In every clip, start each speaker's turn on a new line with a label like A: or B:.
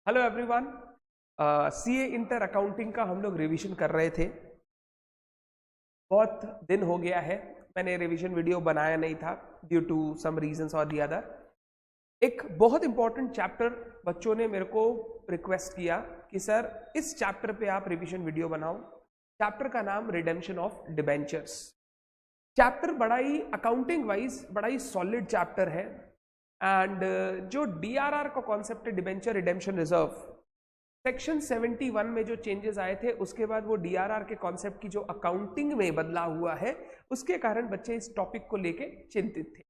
A: Hello everyone. CA inter accounting का हम लोग रिवीजन कर रहे थे। बहुत दिन हो गया है, मैंने रिवीजन वीडियो बनाया नहीं था ड्यू टू सम रीजंस और दी अदर। एक बहुत इंपॉर्टेंट चैप्टर बच्चों ने मेरे को रिक्वेस्ट किया कि सर इस चैप्टर पे आप रिवीजन वीडियो बनाओ। चैप्टर का नाम रिडेम्पशन ऑफ डिबेंचर्स। चैप्टर बड़ा ही अकाउंटिंग वाइज बड़ा ही सॉलिड चैप्टर है एंड जो डीआरआर का कॉन्सेप्ट है, डिबेंचर रिडेम्पशन रिजर्व, सेक्शन 71 में जो चेंजेस आए थे उसके बाद वो डीआरआर के कॉन्सेप्ट की जो अकाउंटिंग में बदलाव हुआ है उसके कारण बच्चे इस टॉपिक को लेके चिंतित थे।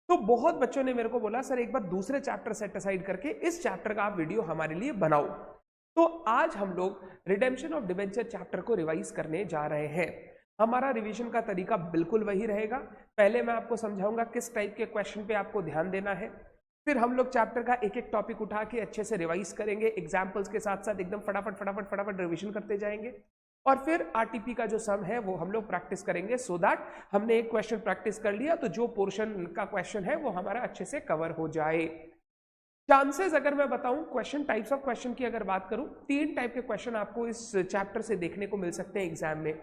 A: तो बहुत बच्चों ने मेरे को बोला सर एक बार दूसरे चैप्टर सेट असाइड करके इस चैप्टर का आप वीडियो हमारे लिए बनाओ। तो आज हम लोग रिडेम्पशन ऑफ डिबेंचर चैप्टर को रिवाइज करने जा रहे हैं। हमारा रिवीजन का तरीका बिल्कुल वही रहेगा। पहले मैं आपको समझाऊंगा किस टाइप के क्वेश्चन पे आपको ध्यान देना है, फिर हम लोग चैप्टर का एक एक टॉपिक उठा के अच्छे से रिवाइज करेंगे, एग्जाम्पल्स के साथ साथ एकदम फटाफट रिवीजन करते जाएंगे और फिर आरटीपी का जो सम है वो हम लोग प्रैक्टिस करेंगे सो दैट हमने एक क्वेश्चन प्रैक्टिस कर लिया तो जो पोर्शन का क्वेश्चन है वो हमारा अच्छे से कवर हो जाए। चांसेस अगर मैं बताऊं, क्वेश्चन टाइप्स ऑफ क्वेश्चन की अगर बात करूं, 3 टाइप के क्वेश्चन आपको इस चैप्टर से देखने को मिल सकते हैं एग्जाम में।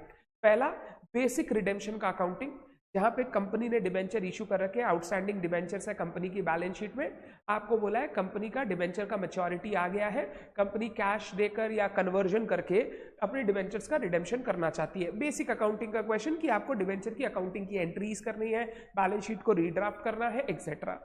A: पहला, बेसिक रिडेम्पशन का अकाउंटिंग, जहां पे कंपनी ने डिबेंचर इशू कर रखे, आउटस्टैंडिंग डिबेंचर्स है कंपनी की बैलेंस शीट में, आपको बोला है कंपनी का डिबेंचर का मैच्योरिटी आ गया है, कंपनी कैश देकर या कन्वर्जन करके अपने डिबेंचर्स का रिडेम्पशन करना चाहती है। बेसिक अकाउंटिंग का क्वेश्चन कि आपको डिबेंचर की अकाउंटिंग की एंट्रीज करनी है, बैलेंस शीट को रीड्राफ्ट करना है, एक्सेट्रा।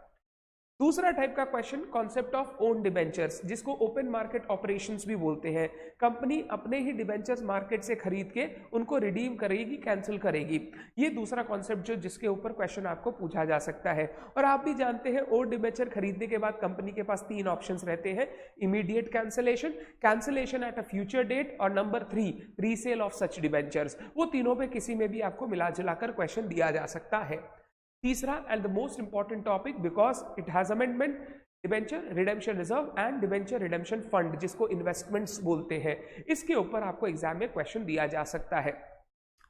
A: दूसरा टाइप का question, concept of own debentures, जिसको ओपन मार्केट ऑपरेशंस भी बोलते हैं। कंपनी अपने ही डिबेंचर्स मार्केट से खरीद के उनको रिडीम करेगी, कैंसिल करेगी। ये दूसरा कॉन्सेप्ट जो जिसके ऊपर क्वेश्चन आपको पूछा जा सकता है। और आप भी जानते हैं ओन डिबेंचर खरीदने के बाद कंपनी के पास 3 ऑप्शंस रहते हैं, immediate cancellation, cancellation at a future date और number 3 resale of such debentures. वो तीनों पे किसी में भी आपको मिला जुलाकर क्वेश्चन दिया जा सकता है। तीसरा and the most important topic because it has amendment, debenture redemption reserve and debenture redemption fund, जिसको इन्वेस्टमेंट्स बोलते हैं। इसके ऊपर आपको एग्जाम में क्वेश्चन दिया जा सकता है।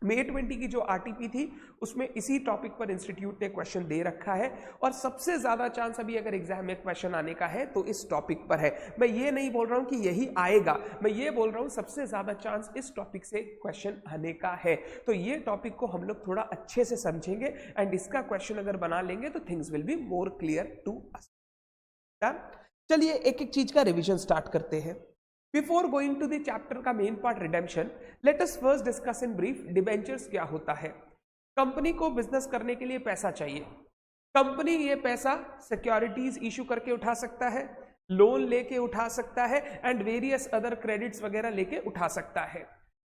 A: May 20 की जो आरटीपी थी उसमें इसी टॉपिक पर इंस्टीट्यूट ने क्वेश्चन दे रखा है और सबसे ज्यादा चांस अभी अगर एग्जाम में क्वेश्चन आने का है तो इस टॉपिक पर है। मैं ये नहीं बोल रहा हूं कि यही आएगा, मैं ये बोल रहा हूं सबसे ज्यादा चांस इस टॉपिक से क्वेश्चन आने का है। तो ये टॉपिक को हम लोग थोड़ा अच्छे से समझेंगे एंड इसका क्वेश्चन अगर बना लेंगे तो things will be more clear to us. चलिए एक एक चीज का रिविजन स्टार्ट करते हैं। Before going to the chapter का main part redemption, let us first discuss in brief debentures क्या होता है। कंपनी को बिजनेस करने के लिए पैसा चाहिए। कंपनी ये पैसा सिक्योरिटीज इशू करके उठा सकता है, लोन लेके उठा सकता है एंड वेरियस अदर क्रेडिट्स वगैरह लेके उठा सकता है।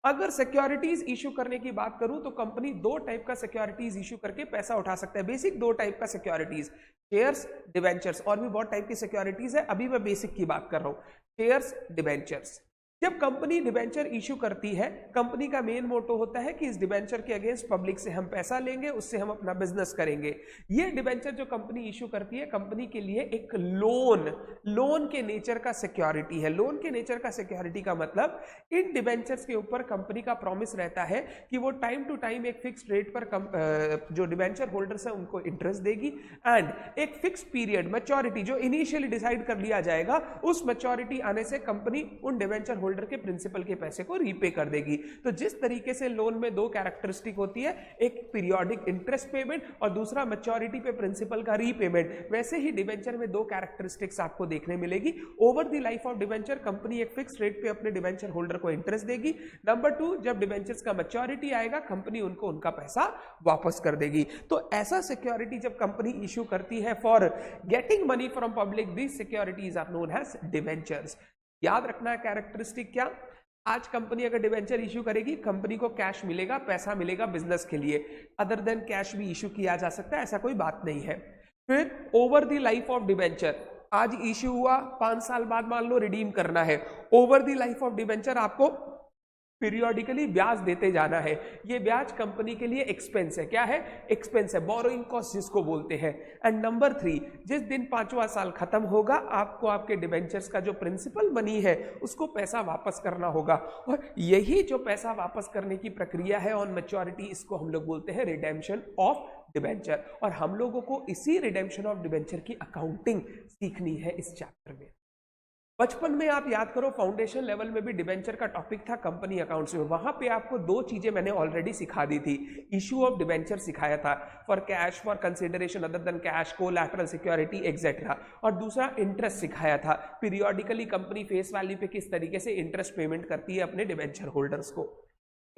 A: अगर सिक्योरिटीज इशू करने की बात करूं तो कंपनी 2 टाइप का सिक्योरिटीज इशू करके पैसा उठा सकता है। बेसिक 2 टाइप का सिक्योरिटीज, शेयर्स, डिबेंचर्स। और भी बहुत टाइप की सिक्योरिटीज है, अभी मैं बेसिक की बात कर रहा हूं, शेयर्स, डिबेंचर्स। जब कंपनी डिबेंचर इशू करती है, कंपनी का मेन मोटो होता है कि इस डिबेंचर के अगेंस्ट पब्लिक से हम पैसा लेंगे, उससे हम अपना बिजनेस करेंगे। ये डिबेंचर जो कंपनी इशू करती है कंपनी के लिए एक लोन के नेचर का सिक्योरिटी है। लोन के नेचर का सिक्योरिटी का मतलब इन डिबेंचर्स के ऊपर कंपनी का प्रॉमिस रहता है कि वो टाइम टू टाइम एक फिक्स्ड रेट पर जो डिबेंचर होल्डर्स है उनको इंटरेस्ट देगी एंड एक फिक्स पीरियड मैच्योरिटी जो इनिशियली डिसाइड कर लिया जाएगा, उस मैच्योरिटी आने से कंपनी उन डिबेंचर होल्डर के प्रिंसिपल के पैसे को रीपे कर देगी। तो जिस तरीके से लोन में 2 कैरेक्टरिस्टिक होती है, एक पीरियोडिक इंटरेस्ट पेमेंट और दूसरा मैच्योरिटी पे प्रिंसिपल का रीपेमेंट, वैसे ही डिबेंचर में 2 कैरेक्टरिस्टिक्स आपको देखने मिलेगी। Over the life of debenture company एक फिक्स रेट पे अपने डिबेंचर होल्डर को इंटरेस्ट देगी। नंबर 2, जब डिबेंचर्स का मैच्योरिटी आएगा कंपनी उनको उनका पैसा वापस कर देगी। तो ऐसा सिक्योरिटी जब कंपनी इशू करती है for getting money from public, this securities are known as debentures. याद रखना है कैरेक्टरिस्टिक क्या, आज कंपनी अगर डिबेंचर इशू करेगी कंपनी को कैश मिलेगा, पैसा मिलेगा बिजनेस के लिए। अदर देन कैश भी इशू किया जा सकता है, ऐसा कोई बात नहीं है। फिर over the life of debenture, आज इशू हुआ 5 साल बाद मान लो रिडीम करना है, over the life of debenture आपको पीरियोडिकली ब्याज देते जाना है। ये ब्याज कंपनी के लिए एक्सपेंस है। क्या है? एक्सपेंस है, बोरोइंग कॉस्ट जिसको बोलते हैं। एंड नंबर 3, जिस दिन 5वां साल खत्म होगा आपको आपके डिबेंचर्स का जो प्रिंसिपल मनी है उसको पैसा वापस करना होगा। और यही जो पैसा वापस करने की प्रक्रिया है ऑन मैच्योरिटी, इसको हम लोग बोलते हैं रिडेम्पशन ऑफ डिबेंचर। और हम लोगों को इसी रिडेम्पशन ऑफ डिबेंचर की अकाउंटिंग सीखनी है इस चैप्टर में। बचपन में आप याद करो, फाउंडेशन लेवल में भी डिबेंचर का टॉपिक था कंपनी अकाउंट्स में। वहां पे आपको दो चीजें मैंने ऑलरेडी सिखा दी थी। इशू ऑफ डिबेंचर सिखाया था, for cash, for consideration other than cash, collateral security etcetera, और दूसरा इंटरेस्ट सिखाया था। पीरियोडिकली कंपनी फेस वैल्यू पे किस तरीके से इंटरेस्ट पेमेंट करती है अपने डिबेंचर होल्डर्स को।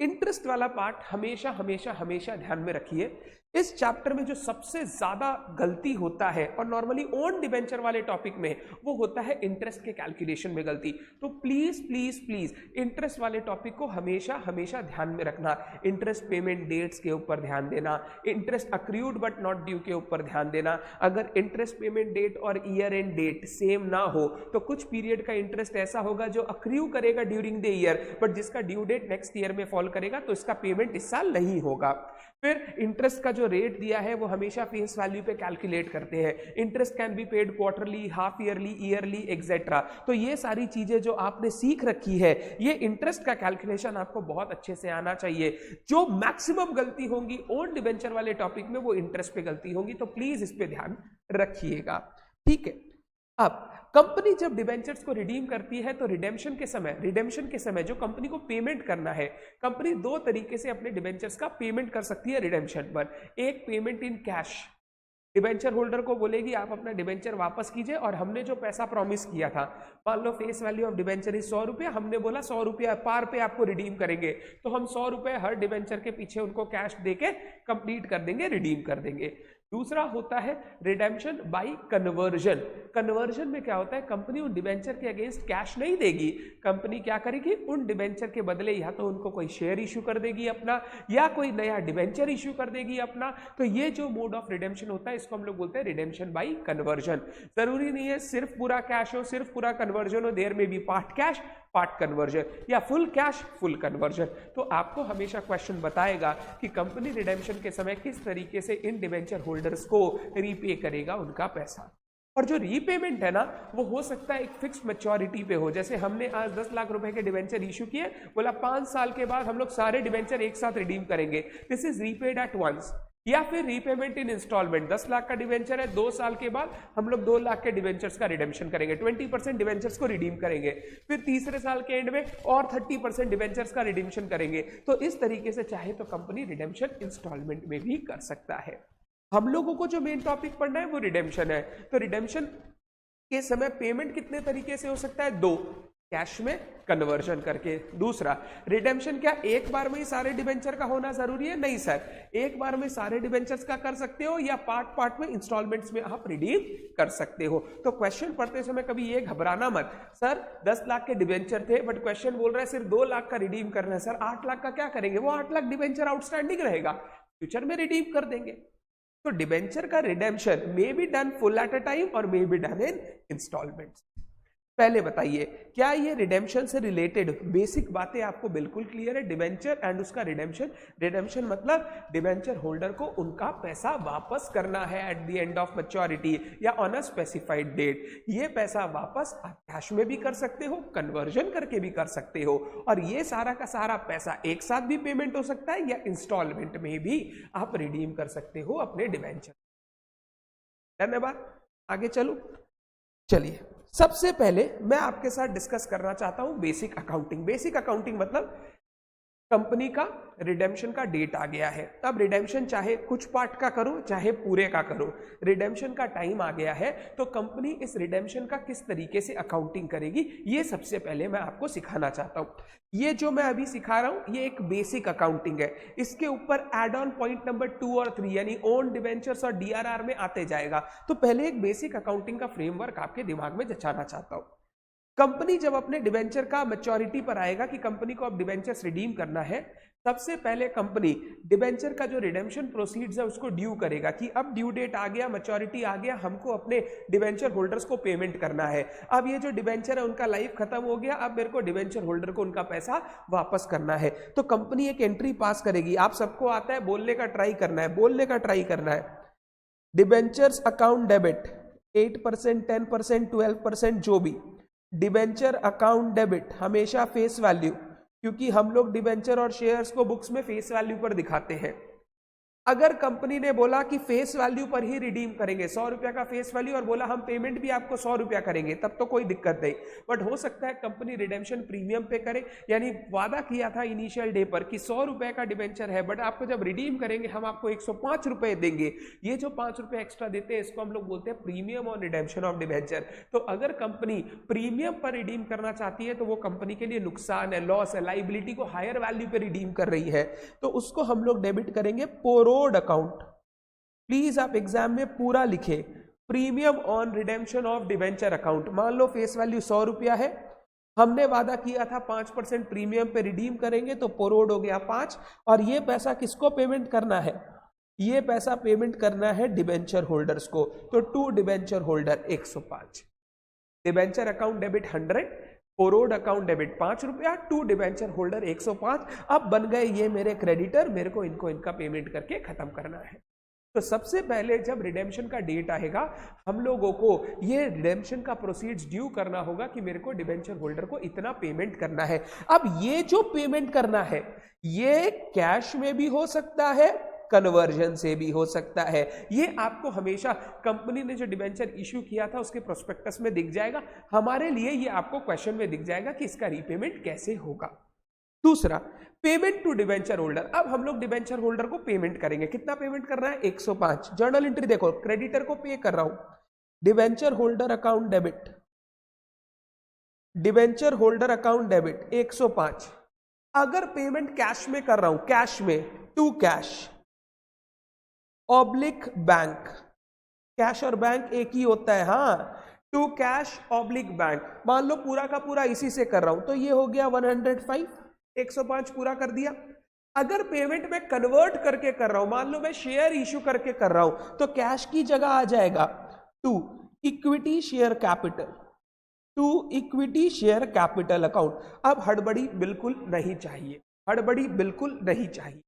A: इंटरेस्ट वाला पार्ट हमेशा हमेशा हमेशा ध्यान में रखिए। इस चैप्टर में जो सबसे ज्यादा गलती होता है, और नॉर्मली ओन डिबेंचर वाले टॉपिक में, वो होता है इंटरेस्ट के कैलकुलेशन में गलती। तो प्लीज प्लीज प्लीज इंटरेस्ट वाले टॉपिक को हमेशा हमेशा ध्यान में रखना। इंटरेस्ट पेमेंट डेट्स के ऊपर ध्यान देना, interest accrued but not due के ऊपर ध्यान देना। अगर इंटरेस्ट पेमेंट डेट और ईयर एंड डेट सेम ना हो तो कुछ पीरियड का इंटरेस्ट ऐसा होगा जो अक्रू करेगा ड्यूरिंग द ईयर, बट जिसका ड्यू डेट नेक्स्ट ईयर में फॉल करेगा, तो इसका पेमेंट इस साल नहीं होगा। फिर इंटरेस्ट का जो रेट दिया है वो हमेशा फेस वैल्यू पे कैलकुलेट करते हैं। Interest can be paid quarterly, half yearly, yearly etcetera. तो ये सारी चीजें जो आपने सीख रखी है, ये इंटरेस्ट का कैलकुलेशन आपको बहुत अच्छे से आना चाहिए। जो मैक्सिमम गलती होंगी ओन डिबेंचर वाले टॉपिक में, वो इंटरेस्ट पे गलती होंगी, तो प्लीज इस पे ध्यान रखिएगा, ठीक है। अब कंपनी जब डिबेंचर्स को रिडीम करती है तो रिडेम्पशन के समय जो कंपनी को पेमेंट करना है, कंपनी दो तरीके से अपने डिबेंचर्स का पेमेंट कर सकती है रिडेम्पशन पर। एक, payment in cash. Debenture holder को बोलेगी आप अपना डिबेंचर वापस कीजिए, और हमने जो पैसा प्रॉमिस किया था, मान लो face value of debenture is 100 रुपये, हमने बोला 100 रुपये पार पे आपको रिडीम करेंगे, तो हम 100 रुपये हर डिबेंचर के पीछे उनको कैश देके कंप्लीट कर देंगे, रिडीम कर देंगे। दूसरा होता है रिडेम्पशन बाय कन्वर्जन। कन्वर्जन में क्या होता है, कंपनी उन डिबेंचर के अगेंस्ट कैश नहीं देगी, कंपनी क्या करेगी, उन डिबेंचर के बदले या तो उनको कोई शेयर इशू कर देगी अपना, या कोई नया डिबेंचर इशू कर देगी अपना। तो ये जो मोड ऑफ रिडेम्पशन होता है, इसको हम लोग बोलते हैं रिडेम्पशन बाय कन्वर्जन। जरूरी नहीं है सिर्फ पूरा कैश हो, सिर्फ पूरा कन्वर्जन हो, देयर में भी पार्ट कैश पार्ट कन्वर्जन, या फुल कैश फुल कन्वर्जन। तो आपको हमेशा क्वेश्चन बताएगा कि कंपनी रिडेम्पशन के समय किस तरीके से इन डिबेंचर होल्डर्स को रीपे करेगा उनका पैसा। और जो रीपेमेंट है ना, वो हो सकता है एक फिक्स मैच्योरिटी पे हो। जैसे हमने आज 10 लाख रुपए के डिबेंचर इशू किए, बोला 5 साल के बाद हम लोग सारे डिबेंचर एक साथ रिडीम करेंगे, this is repaid at once. या फिर रीपेमेंट इन इंस्टॉलमेंट, 10 लाख का डिबेंचर है, 2 साल के बाद हम लोग 2 लाख के डिबेंचर्स का रिडेम्पशन करेंगे, 20% डिबेंचर्स को रिडीम करेंगे, फिर तीसरे साल के एंड में और 30% डिबेंचर्स का रिडीम्शन करेंगे। तो इस तरीके से चाहे तो कंपनी रिडेम्पशन इंस्टॉलमेंट में भी कर सकता है। हम लोगों को जो मेन टॉपिक पढ़ना है वो रिडेम्पशन है। तो रिडेम्पशन के समय पेमेंट कितने तरीके से हो सकता है, 2, कैश में कन्वर्जन करके। दूसरा, रिडेम्पशन क्या एक बार में ही सारे डिबेंचर का होना जरूरी है, नहीं सर, एक बार में सारे डिबेंचर्स का कर सकते हो, या पार्ट पार्ट में इंस्टॉलमेंट्स में आप रिडीम कर सकते हो। तो क्वेश्चन पढ़ते समय कभी ये घबराना मत, सर 10 लाख के डिबेंचर थे बट क्वेश्चन बोल रहा है सिर्फ 2 लाख का रिडीम करना है, सर 8 लाख का क्या करेंगे, वो 8 लाख डिबेंचर आउटस्टैंडिंग रहेगा, फ्यूचर में रिडीम कर देंगे। तो डिबेंचर का redemption may be done full at a time और may be done in installments. पहले बताइए, क्या ये रिडेम्पशन से रिलेटेड बेसिक बातें आपको बिल्कुल क्लियर है? डिबेंचर एंड उसका रिडेम्पशन। रिडेम्पशन मतलब डिबेंचर होल्डर को उनका पैसा वापस करना है at the end of maturity या ऑन अ स्पेसिफाइड डेट। ये पैसा वापस आप कैश में भी कर सकते हो, कन्वर्जन करके भी कर सकते हो, और ये सारा का सारा पैसा एक साथ भी पेमेंट हो सकता है या इंस्टॉलमेंट में भी आप रिडीम कर सकते हो अपने डिबेंचर। धन्यवाद, आगे चलो। चलिए, सबसे पहले मैं आपके साथ डिस्कस करना चाहता हूं बेसिक अकाउंटिंग। बेसिक अकाउंटिंग मतलब कंपनी का रिडेम्पशन का डेट आ गया है, अब रिडेम्पशन चाहे कुछ पार्ट का करो चाहे पूरे का करो, रिडेम्पशन का टाइम आ गया है, तो कंपनी इस रिडेम्पशन का किस तरीके से अकाउंटिंग करेगी, ये सबसे पहले मैं आपको सिखाना चाहता हूं। ये जो मैं अभी सिखा रहा हूं ये एक बेसिक अकाउंटिंग है, इसके ऊपर एड ऑन पॉइंट नंबर 2 और 3 यानी ओन डिबेंचर्स और डीआरआर में आते जाएगा। तो पहले एक बेसिक अकाउंटिंग का फ्रेमवर्क आपके दिमाग में जचाना चाहता हूं। कंपनी जब अपने डिबेंचर का मैच्योरिटी पर आएगा कि कंपनी को अब डिबेंचर्स रिडीम करना है, सबसे पहले कंपनी डिबेंचर का जो रिडेम्पशन प्रोसीड्स है उसको ड्यू करेगा कि अब ड्यू डेट आ गया, मैच्योरिटी आ गया, हमको अपने डिबेंचर होल्डर्स को पेमेंट करना है। अब ये जो डिबेंचर है उनका लाइफ खत्म हो गया, अब मेरे को डिबेंचर होल्डर को उनका पैसा वापस करना है। तो कंपनी एक एंट्री पास करेगी, आप सबको आता है, बोलने का ट्राई करना है, बोलने का ट्राई करना है। डिबेंचर्स अकाउंट डेबिट 8%, 10%, 12% जो भी, डिबेंचर अकाउंट डेबिट हमेशा फेस वैल्यू, क्योंकि हम लोग डिबेंचर और शेयर्स को बुक्स में फेस वैल्यू पर दिखाते हैं। अगर कंपनी ने बोला कि फेस वैल्यू पर ही रिडीम करेंगे, 100 रुपया का फेस वैल्यू, और बोला हम पेमेंट भी आपको 100 रुपया करेंगे, तब तो कोई दिक्कत नहीं। बट हो सकता है कंपनी रिडेम्पशन प्रीमियम पे करे, यानी वादा किया था इनिशियल डे पर कि 100 रुपए का डिबेंचर है, बट आपको जब रिडीम करेंगे हम आपको 105 रुपए देंगे। ये जो 5 रुपए एक्स्ट्रा देते हैं इसको हम लोग बोलते हैं premium on redemption of debenture. तो अगर कंपनी प्रीमियम पर रिडीम करना चाहती है तो वो कंपनी के लिए नुकसान है, लॉस है, लाइबिलिटी को हायर वैल्यू पे रिडीम कर रही है, तो उसको हम लोग डेबिट करेंगे पोरोड अकाउंट। प्लीज आप एग्जाम में पूरा लिखे, premium on redemption of debenture account. मान लो फेस वैल्यू 100 रुपया है, हमने वादा किया था 5% प्रीमियम पे रिडीम करेंगे, तो पोरोड हो गया 5, और ये पैसा किसको पेमेंट करना है? ये पैसा पेमेंट करना है डिबेंचर होल्डर्स को, तो to debenture holder 105। Debenture account debit 100, पोरोड अकाउंट डेबिट 5 रुपया, टू डिबेंचर होल्डर 105। अब बन गए ये मेरे क्रेडिटर, मेरे को इनको इनका पेमेंट करके खत्म करना है। तो सबसे पहले जब रिडेम्पशन का डेट आएगा हम लोगों को ये रिडेम्पशन का प्रोसीड्स ड्यू करना होगा कि मेरे को डिबेंचर होल्डर को इतना पेमेंट करना है। अब ये जो पेमेंट करना है ये कैश में भी हो सकता है, कन्वर्जन से भी हो सकता है। ये आपको हमेशा कंपनी ने जो डिबेंचर इश्यू किया था उसके प्रोस्पेक्टस में दिख जाएगा, हमारे लिए ये आपको क्वेश्चन में दिख जाएगा कि इसका रीपेमेंट कैसे होगा। दूसरा, पेमेंट टू डिबेंचर होल्डर। अब हम लोग डिबेंचर होल्डर को पेमेंट करेंगे, कितना पेमेंट करना है? 105। जर्नल एंट्री देखो, क्रेडिटर को पे कर रहा हूं, debenture holder account debit, debenture holder account debit 105। अगर पेमेंट कैश में कर रहा हूं, कैश में, to cash oblique bank, cash और बैंक एक ही होता है, हाँ, टू कैश ऑब्लिक बैंक, मान लो पूरा का पूरा इसी से कर रहा हूं, तो ये हो गया 105, 105 पूरा कर दिया। अगर पेमेंट में कन्वर्ट करके कर रहा हूं, मान लो मैं शेयर इश्यू करके कर रहा हूं, तो कैश की जगह आ जाएगा to equity share capital, to equity share capital account. अब हड़बड़ी बिल्कुल नहीं चाहिए, हड़बड़ी बिल्कुल नहीं चाहिए।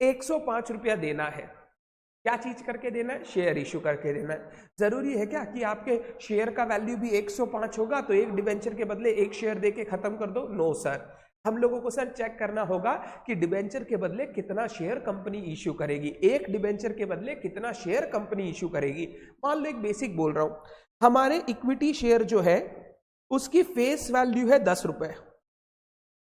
A: 105 रुपया देना है, क्या चीज करके देना है? शेयर इश्यू करके देना है। जरूरी है क्या कि आपके शेयर का वैल्यू भी 105 होगा तो एक डिबेंचर के बदले एक शेयर देके खत्म कर दो? नो सर, हम लोगों को सर चेक करना होगा कि डिबेंचर के बदले कितना शेयर कंपनी इश्यू करेगी, एक डिबेंचर के बदले कितना शेयर कंपनी इश्यू करेगी। मान लो एक बेसिक बोल रहा हूं, हमारे इक्विटी शेयर जो है उसकी फेस वैल्यू है 10 रुपए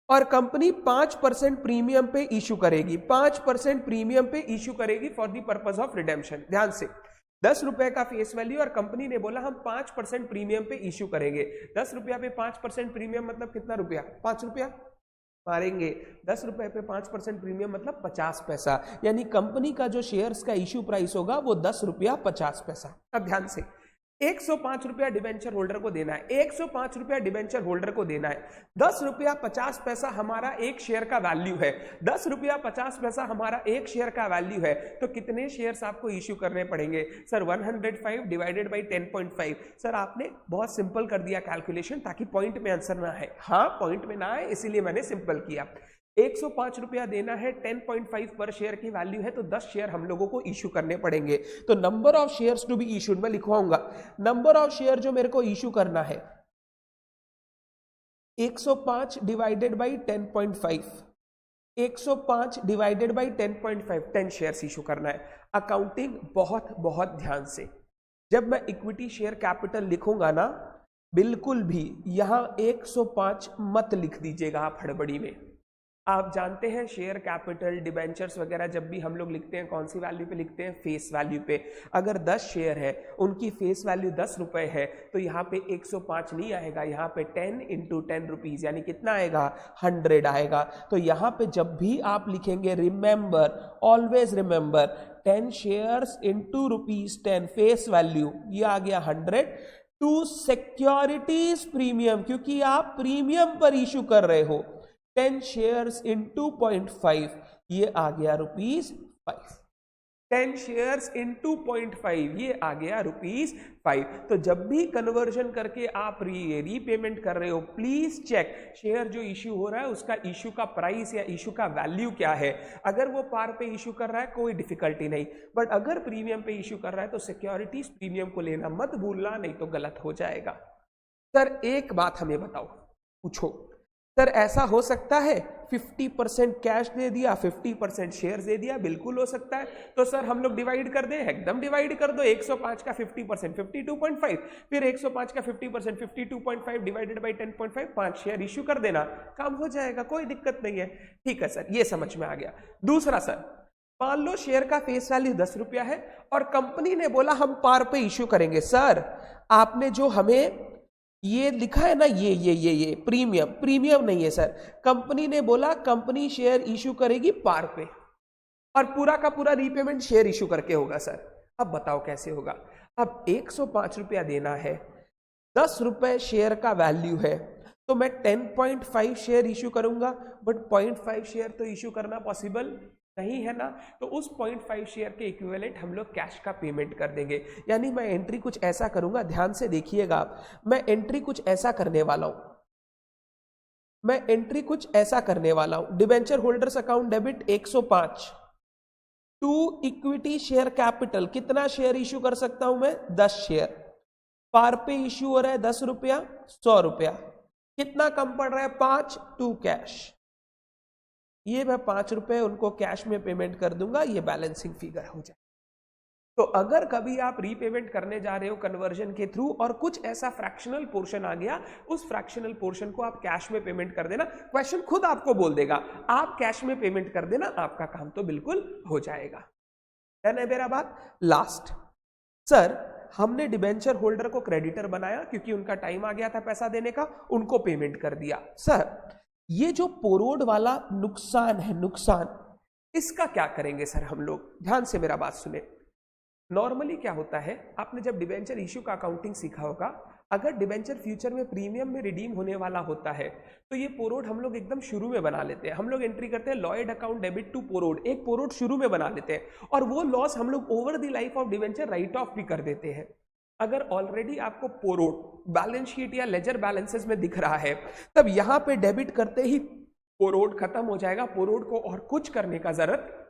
A: और कंपनी 5% प्रीमियम पे इश्यू करेगी, 5% प्रीमियम पे इश्यू करेगी for the purpose of redemption. ध्यान से, 10 रुपए का फेस वैल्यू और कंपनी ने बोला हम 5% प्रीमियम पे इश्यू करेंगे। 10 रुपया पे 5% प्रीमियम मतलब कितना रुपया? 5 रुपया मारेंगे। 10 रुपए पे 5% प्रीमियम मतलब 50 पैसा, यानी कंपनी का जो शेयर्स का इश्यू प्राइस होगा वो 10 रुपया 50 पैसा। अब ध्यान से, 105 रुपया डिबेंचर होल्डर को देना है, 105 रुपया डिबेंचर होल्डर को देना है। 10 रुपया 50 पैसा हमारा एक शेयर का वैल्यू है, 10 रुपया 50 पैसा हमारा एक शेयर का वैल्यू है, तो कितने शेयर्स आपको इश्यू करने पड़ेंगे? Sir 105 divided by 10.5। सर आपने बहुत सिंपल कर दिया कैलकुलेशन ताकि पॉइंट में आंसर ना है। हाँ, पॉइंट में ना आए इसीलिए मैंने सिंपल किया। 105 रुपया देना है, 10.5 पर शेयर की वैल्यू है, तो 10 शेयर हम लोगों को इश्यू करने पड़ेंगे। तो number of shares to be issued मैं लिखवाऊंगा, नंबर ऑफ शेयर जो मेरे को इश्यू करना है 105 divided by 10.5, 105 divided by 10.5, 10 shares issue करना है। अकाउंटिंग बहुत बहुत ध्यान से, जब मैं इक्विटी शेयर कैपिटल लिखूंगा ना, बिल्कुल भी यहां 105 मत लिख दीजिएगा आप हड़बड़ी में। आप जानते हैं शेयर कैपिटल डिबेंचर्स वगैरह जब भी हम लोग लिखते हैं कौन सी वैल्यू पे लिखते हैं? फेस वैल्यू पे। अगर 10 शेयर है, उनकी फेस वैल्यू 10 रुपए है, तो यहाँ पे 105 नहीं आएगा, यहाँ पे 10 इंटू 10 रुपीज, यानी कितना आएगा? 100 आएगा। तो यहाँ पे जब भी आप लिखेंगे, remember, always remember, 10 shares into ₹10 face value, ये आ गया 100 टू सिक्योरिटीज प्रीमियम, क्योंकि आप प्रीमियम पर इश्यू कर रहे हो। 10 शेयर्स इन 2.5, ये आ गया ₹5। 10 शेयर्स इन 2.5, ये आ गया ₹5। तो जब भी कन्वर्जन करके आप रीपेमेंट कर रहे हो, प्लीज चेक शेयर जो इश्यू हो रहा है उसका इश्यू का प्राइस या इश्यू का वैल्यू क्या है। अगर वो पार पे इश्यू कर रहा है कोई डिफिकल्टी नहीं, बट अगर प्रीमियम पे इश्यू कर रहा है तो सिक्योरिटीज प्रीमियम को लेना मत भूलना, नहीं तो गलत हो जाएगा। सर एक बात हमें बताओ, पूछो, सर ऐसा हो सकता है 50% कैश दे दिया, 50% शेयर दे दिया, बिल्कुल हो सकता है। तो सर हम लोग डिवाइड कर दें, एकदम डिवाइड कर दो। 105 का 50% 52.5, फिर 105 का 50% 52.5 डिवाइडेड बाई 10.5, 5 शेयर इश्यू कर देना, काम हो जाएगा, कोई दिक्कत नहीं है। ठीक है सर, ये समझ में आ गया। दूसरा सर, मान लो शेयर का फेस वैल्यू 10 रुपया है और कंपनी ने बोला हम पार पे इश्यू करेंगे। सर आपने जो हमें ये लिखा है ना, ये प्रीमियम नहीं है सर, कंपनी ने बोला कंपनी शेयर इश्यू करेगी पार पे और पूरा का पूरा रीपेमेंट शेयर इश्यू करके होगा। सर अब बताओ कैसे होगा। अब 105 रुपया देना है, 10 रुपए शेयर का वैल्यू है, तो मैं 10.5 शेयर इश्यू करूंगा, बट 0.5 शेयर तो इश्यू करना पॉसिबल नहीं है ना। तो उस 0.5 शेयर के इक्विवेलेंट हम लोग कैश का पेमेंट कर देंगे। यानी मैं एंट्री कुछ ऐसा करूंगा, ध्यान से देखिएगा आप, मैं एंट्री कुछ ऐसा करने वाला हूं, debenture holders account debit 105 to equity share capital, कितना शेयर इश्यू कर सकता हूं मैं? 10 शेयर। पार पे इश्यू हो रहा है 10 रुपया, 100 रुपया, कितना कम पड़ रहा है? 5 टू कैश। ये मैं 5 रुपए उनको कैश में पेमेंट कर दूंगा, ये बैलेंसिंग फिगर हो जाए। तो अगर कभी आप रीपेमेंट करने जा रहे हो कन्वर्जन के थ्रू और कुछ ऐसा फ्रैक्शनल पोर्शन आ गया, उस फ्रैक्शनल पोर्शन को आप कैश में पेमेंट कर देना। क्वेश्चन खुद आपको बोल देगा, आप कैश में पेमेंट कर देना, आपका काम तो बिल्कुल हो जाएगा। डन है मेरा बात? लास्ट सर, हमने डिबेंचर होल्डर को क्रेडिटर बनाया क्योंकि उनका टाइम आ गया था पैसा देने का, उनको पेमेंट कर दिया। सर ये जो पोरोड वाला नुकसान है, नुकसान, इसका क्या करेंगे सर हम लोग? ध्यान से मेरा बात सुने। नॉर्मली क्या होता है, आपने जब डिबेंचर इश्यू का अकाउंटिंग सीखा होगा, अगर डिबेंचर फ्यूचर में प्रीमियम में रिडीम होने वाला होता है तो ये पोरोड हम लोग एकदम शुरू में बना लेते हैं। हम लोग एंट्री करते हैं लॉयड अकाउंट डेबिट टू पोरोड, एक पोरोड शुरू में बना लेते हैं और वो लॉस हम लोग over the life of debenture right of भी कर देते हैं। अगर ऑलरेडी आपको पोरोड बैलेंस शीट या लेजर बैलेंसेस में दिख रहा है, तब यहां पे डेबिट करते ही पोरोड खत्म हो जाएगा, पोरोड को और कुछ करने का जरूरत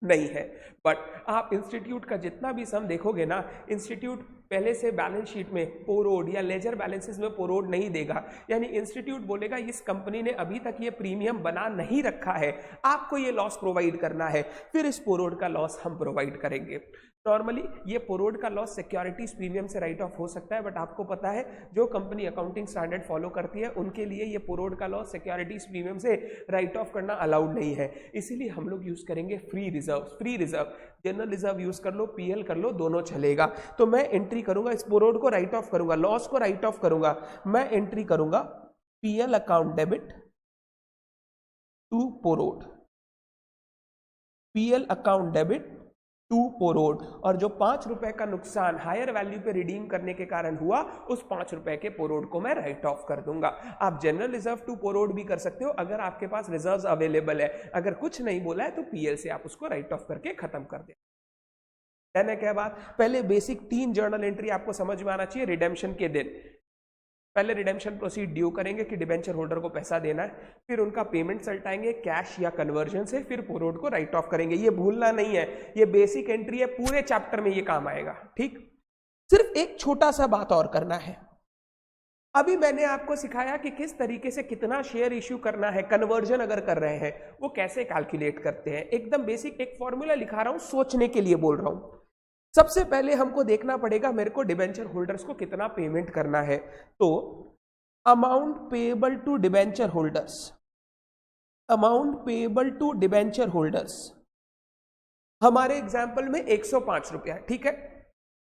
A: नहीं है। बट आप इंस्टीट्यूट का जितना भी सम देखोगे ना, इंस्टीट्यूट पहले से बैलेंस शीट में पोरोड या लेजर बैलेंसेस में पोरोड नहीं देगा। यानी इंस्टीट्यूट बोलेगा इस कंपनी ने अभी तक ये प्रीमियम बना नहीं रखा है, आपको ये लॉस प्रोवाइड करना है, फिर इस पोरोड का लॉस हम प्रोवाइड करेंगे। नॉर्मली ये पोरोड का लॉस सिक्योरिटीज प्रीमियम से राइट ऑफ हो सकता है, बट आपको पता है जो कंपनी अकाउंटिंग स्टैंडर्ड फॉलो करती है उनके लिए ये पोरोड का लॉस सिक्योरिटीज प्रीमियम से राइट ऑफ करना अलाउड नहीं है। इसीलिए हम लोग यूज करेंगे free reserve, general reserve use कर लो, पीएल कर लो, दोनों चलेगा। तो मैं एंट्री करूंगा, इस पोरोड को राइट ऑफ करूंगा, लॉस को राइट ऑफ करूंगा, मैं एंट्री करूंगा पीएल अकाउंट डेबिट टू पोरोड, पीएल अकाउंट डेबिट टू पोरोड, और जो 5 रुपए का नुकसान हायर वैल्यू पे रिडीम करने के कारण हुआ, उस 5 रुपए के पोरोड को मैं राइट ऑफ कर दूंगा। आप जनरल रिजर्व टू पोरोड भी कर सकते हो अगर आपके पास रिजर्व्स अवेलेबल है। अगर कुछ नहीं बोला है तो पीएल से आप उसको राइट ऑफ करके खत्म कर दे। कहने के बाद पहले बेसिक 3 जर्नल एंट्री आपको समझ में आना चाहिए। रिडेम्पशन के दिन पहले रिडेम्पशन प्रोसीड ड्यू करेंगे कि डिबेंचर होल्डर को पैसा देना है, फिर उनका पेमेंट सल्टाएंगे कैश या कन्वर्जन से, फिर पोरोड को राइट ऑफ करेंगे। ये भूलना नहीं है, ये बेसिक एंट्री है, पूरे चैप्टर में ये काम आएगा। ठीक, सिर्फ एक छोटा सा बात और करना है। अभी मैंने आपको सिखाया कि किस तरीके से कितना शेयर इश्यू करना है, कन्वर्जन अगर कर रहे हैं वो कैसे कैलकुलेट करते हैं। एकदम बेसिक एक फॉर्मूला लिखा रहा हूं, सोचने के लिए बोल रहा हूं। सबसे पहले हमको देखना पड़ेगा मेरे को डिबेंचर होल्डर्स को कितना पेमेंट करना है। तो amount payable to debenture holders, amount payable to debenture holders हमारे एग्जाम्पल में 105 रुपया, ठीक है।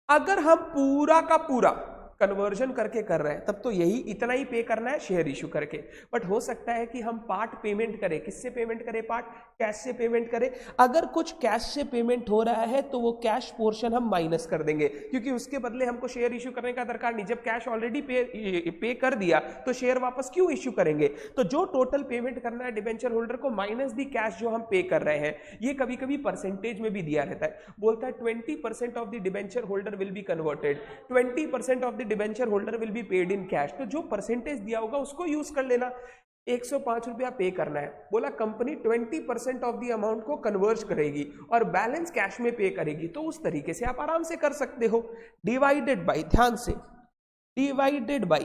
A: अगर हम पूरा का पूरा कन्वर्जन करके कर रहे हैं तब तो यही इतना ही पे करना है शेयर इशू करके। बट हो सकता है कि हम पार्ट पेमेंट करें। किससे पेमेंट करें? पार्ट कैश से पेमेंट करें। अगर कुछ कैश से पेमेंट हो रहा है तो वो कैश पोर्शन हम माइनस कर देंगे, क्योंकि उसके बदले हमको शेयर इशू करने का दरकार नहीं। जब कैश ऑलरेडी पे कर दिया तो शेयर वापस क्यों इशू करेंगे? तो जो टोटल पेमेंट करना है डिबेंचर होल्डर को माइनस दी कैश जो हम पे कर रहे हैं। ये कभी कभी परसेंटेज में भी दिया रहता है, बोलता है 20% of the debenture holder will be converted, 20% of the debenture holder will be paid in cash. तो जो परसेंटेज दिया होगा उसको यूज कर लेना। 105 रुपया पे करना है, बोला कंपनी 20% ऑफ द अमाउंट को कन्वर्ज करेगी और बैलेंस कैश में पे करेगी, तो उस तरीके से आप आराम से कर सकते हो। डिवाइडेड बाय, ध्यान से, डिवाइडेड बाय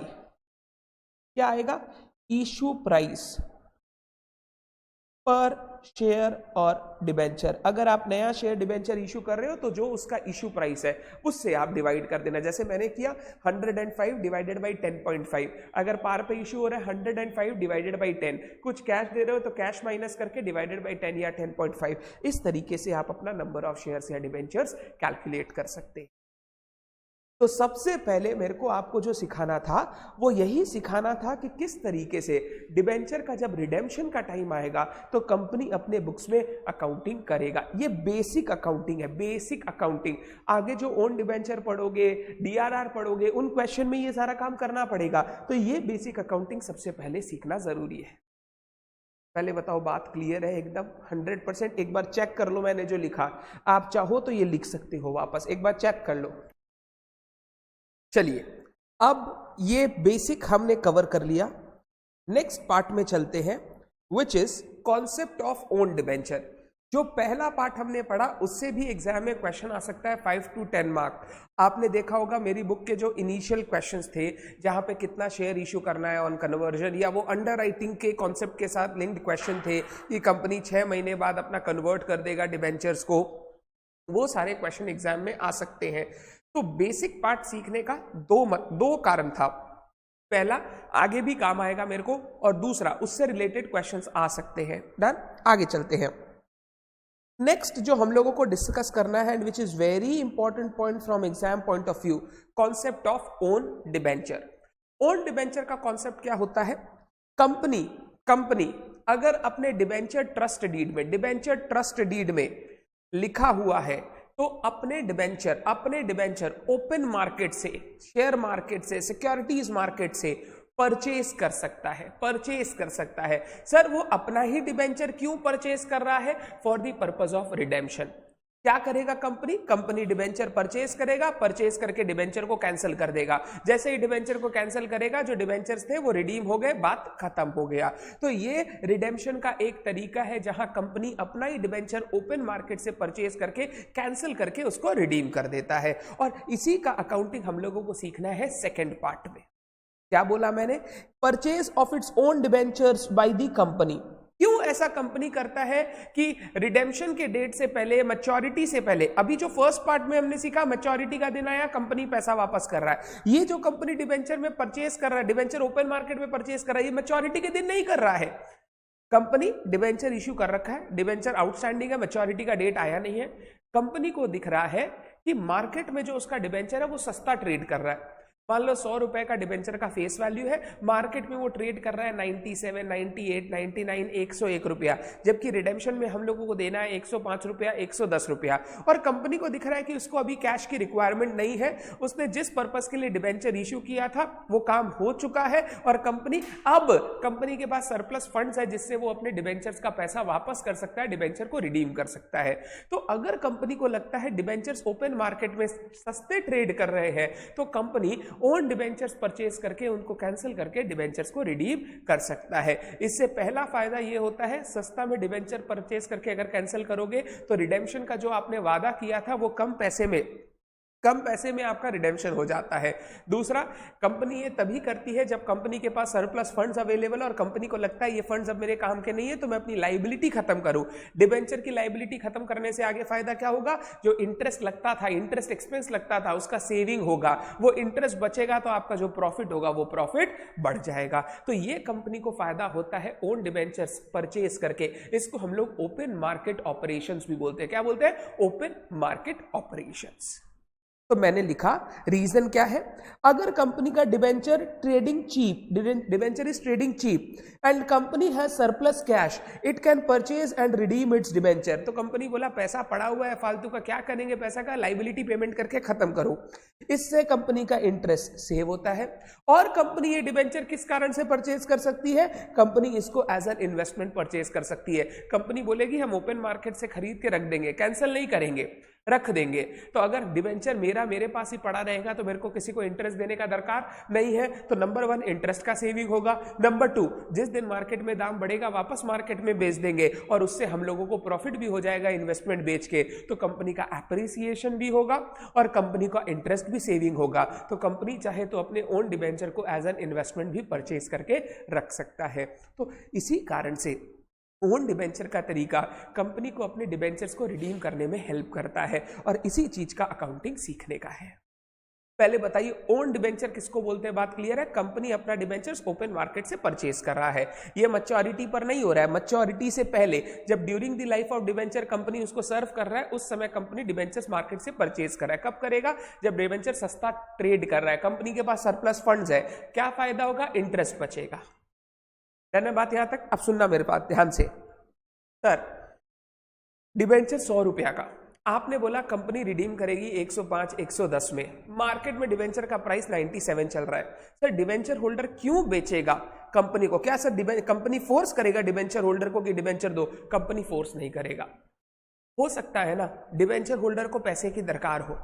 A: क्या आएगा? इशू प्राइस पर शेयर और डिबेंचर। अगर आप नया शेयर डिबेंचर इशू कर रहे हो तो जो उसका इशू प्राइस है उससे आप डिवाइड कर देना। जैसे मैंने किया 105 डिवाइडेड बाई 10.5। अगर पार पे इशू हो रहा है 105 डिवाइडेड बाई 10, कुछ कैश दे रहे हो तो कैश माइनस करके डिवाइडेड बाई 10 या 10.5। इस तरीके से आप अपना नंबर ऑफ शेयर्स या डिबेंचर्स कैलकुलेट कर सकते हैं। तो सबसे पहले मेरे को आपको जो सिखाना था वो यही सिखाना था कि किस तरीके से डिबेंचर का जब रिडेम्पशन का टाइम आएगा तो कंपनी अपने बुक्स में अकाउंटिंग करेगा। ये बेसिक अकाउंटिंग है, बेसिक अकाउंटिंग। आगे जो ओन डिबेंचर पढ़ोगे, डीआरआर पढ़ोगे, उन क्वेश्चन में ये सारा काम करना पड़ेगा। तो ये बेसिक अकाउंटिंग सबसे पहले सीखना जरूरी है। पहले बताओ बात क्लियर है एकदम 100%? एक बार चेक कर लो मैंने जो लिखा, आप चाहो तो ये लिख सकते हो वापस, एक बार चेक कर लो। चलिए अब ये बेसिक हमने कवर कर लिया। नेक्स्ट पार्ट में चलते हैं, which is concept of own debenture. जो पहला पार्ट हमने पढ़ा उससे भी एग्जाम में क्वेश्चन आ सकता है 5 to 10 मार्क। आपने देखा होगा मेरी बुक के जो इनिशियल क्वेश्चंस थे जहां पे कितना शेयर इशू करना है ऑन कन्वर्जन, या वो अंडर राइटिंग के कॉन्सेप्ट के साथ लिंक्ड क्वेश्चन थे कि कंपनी 6 महीने बाद अपना कन्वर्ट कर देगा डिबेंचर्स को, वो सारे क्वेश्चन एग्जाम में आ सकते हैं। तो बेसिक पार्ट सीखने का दो कारण था। पहला, आगे भी काम आएगा मेरे को, और दूसरा उससे रिलेटेड क्वेश्चंस आ सकते हैं। डन, आगे चलते हैं। नेक्स्ट जो हम लोगों को डिस्कस करना है, which is very important point from exam point of view, concept of own debenture. Own debenture का कॉन्सेप्ट क्या होता है? कंपनी अगर अपने डिबेंचर ट्रस्ट डीड में लिखा हुआ है तो अपने डिबेंचर ओपन मार्केट से, शेयर मार्केट से, सिक्योरिटीज मार्केट से परचेज कर सकता है। सर वो अपना ही डिबेंचर क्यों परचेज कर रहा है? For the purpose of redemption. क्या करेगा कंपनी डिबेंचर परचेज करेगा, परचेज करके डिबेंचर को कैंसिल कर देगा। जैसे ही डिबेंचर को कैंसिल करेगा, जो डिबेंचर्स थे वो रिडीम हो गए, बात खत्म हो गया। तो ये रिडेम्पशन का एक तरीका है जहां कंपनी अपना ही डिबेंचर ओपन मार्केट से परचेज करके कैंसिल करके उसको रिडीम कर देता है। और इसी का अकाउंटिंग हम लोगों को सीखना है सेकेंड पार्ट में। क्या बोला मैंने? Purchase of its own debentures by the company. क्यों ऐसा कंपनी करता है कि रिडेम्पशन के डेट से पहले, मैच्योरिटी से पहले, अभी जो फर्स्ट पार्ट में हमने सीखा मैच्योरिटी का दिन आया, कंपनी पैसा वापस कर रहा है। ये जो कंपनी डिबेंचर में परचेज कर रहा है, डिबेंचर ओपन मार्केट में परचेज कर रहा है, ये मैच्योरिटी के दिन नहीं कर रहा है। कंपनी डिबेंचर इश्यू कर रखा है, डिबेंचर आउटस्टैंडिंग है, मैच्योरिटी का डेट आया नहीं है। कंपनी को दिख रहा है कि मार्केट में जो उसका डिबेंचर है वो सस्ता ट्रेड कर रहा है। मान लो 100 रुपए का डिबेंचर का फेस वैल्यू है, मार्केट में वो ट्रेड कर रहा है 97, 98, 99, 101 रुपया, जबकि रिडेम्पशन में हम लोगों को देना है 105 रुपया, 110 रुपया। और कंपनी को दिख रहा है कि उसको अभी कैश की रिक्वायरमेंट नहीं है, उसने जिस पर्पस के लिए डिबेंचर इश्यू किया था वो काम हो चुका है, और कंपनी के पास सरप्लस फंड्स है जिससे वो अपने डिबेंचर्स का पैसा वापस कर सकता है, डिबेंचर को रिडीम कर सकता है। तो अगर कंपनी को लगता है डिबेंचर्स ओपन मार्केट में सस्ते ट्रेड कर रहे हैं, तो कंपनी ओन डिबेंचर्स परचेज करके उनको कैंसिल करके डिबेंचर्स को रिडीम कर सकता है। इससे पहला फायदा ये होता है, सस्ता में डिबेंचर परचेज करके अगर कैंसिल करोगे तो रिडेम्पशन का जो आपने वादा किया था वो कम पैसे में आपका रिडेम्पशन हो जाता है। दूसरा, कंपनी ये तभी करती है जब कंपनी के पास सरप्लस फंड्स अवेलेबल और कंपनी को लगता है ये फंड्स अब मेरे काम के नहीं है तो मैं अपनी लायबिलिटी खत्म करूं। डिबेंचर की लायबिलिटी खत्म करने से आगे फायदा क्या होगा? जो इंटरेस्ट लगता था, इंटरेस्ट एक्सपेंस लगता था, उसका सेविंग होगा, वो इंटरेस्ट बचेगा तो आपका जो प्रॉफिट होगा वो प्रॉफिट बढ़ जाएगा। तो ये कंपनी को फायदा होता है ओन डिबेंचर्स परचेज करके। इसको हम लोग ओपन मार्केट ऑपरेशंस भी बोलते हैं। क्या बोलते हैं? Open market operations. तो मैंने लिखा रीजन क्या है? अगर कंपनी का debenture is trading cheap and company has surplus cash, it can purchase and redeem its debenture. तो कंपनी बोला पैसा पड़ा हुआ है फालतू का, क्या करेंगे पैसा का? लायबिलिटी पेमेंट करके खत्म करो। इससे कंपनी का इंटरेस्ट सेव होता है। और कंपनी ये डिबेंचर किस कारण से परचेज कर सकती है? कंपनी इसको एज एन इन्वेस्टमेंट परचेज कर सकती है। कंपनी बोलेगी हम ओपन मार्केट से खरीद के रख देंगे, कैंसिल नहीं करेंगे। रख देंगे। तो अगर डिबेंचर मेरे पास ही पड़ा रहेगा तो मेरे को किसी को इंटरेस्ट देने का दरकार नहीं है। तो नंबर 1 इंटरेस्ट का सेविंग होगा। नंबर 2 जिस दिन मार्केट में दाम बढ़ेगा वापस मार्केट में बेच देंगे और उससे हम लोगों को प्रॉफिट भी हो जाएगा इन्वेस्टमेंट बेच के। तो कंपनी का एप्रिसिएशन भी होगा और कंपनी का इंटरेस्ट भी सेविंग होगा। तो कंपनी चाहे तो अपने ओन डिबेंचर को एज एन इन्वेस्टमेंट भी परचेज करके रख सकता है। तो इसी कारण से ओन डिबेंचर का तरीका कंपनी को अपने डिबेंचर्स को रिडीम करने में हेल्प करता है और इसी चीज का अकाउंटिंग सीखने का है। पहले बताइए ओन डिबेंचर किसको बोलते हैं? बात क्लियर है? कंपनी अपना डिबेंचर्स ओपन मार्केट से परचेज कर रहा है। ये मैच्योरिटी पर नहीं हो रहा है, मैच्योरिटी से पहले जब during the life of debenture company उसको सर्व कर रहा है उस समय कंपनी डिबेंचर्स मार्केट से परचेज कर रहा है। कब करेगा? जब डिबेंचर सस्ता ट्रेड कर रहा है, कंपनी के पास सरप्लस फंड्स है। क्या फायदा होगा? इंटरेस्ट बचेगा। है बात यहां तक? अब सुनना मेरे पास ध्यान से। सर डिबेंचर 100 रुपया का आपने बोला कंपनी रिडीम करेगी 105 110 में, मार्केट में डिबेंचर का प्राइस 97 चल रहा है। सर डिबेंचर होल्डर क्यों बेचेगा कंपनी को? क्या सर कंपनी फोर्स करेगा डिबेंचर होल्डर को कि डिबेंचर दो? कंपनी फोर्स नहीं करेगा। हो सकता है ना डिबेंचर होल्डर को पैसे की दरकार हो,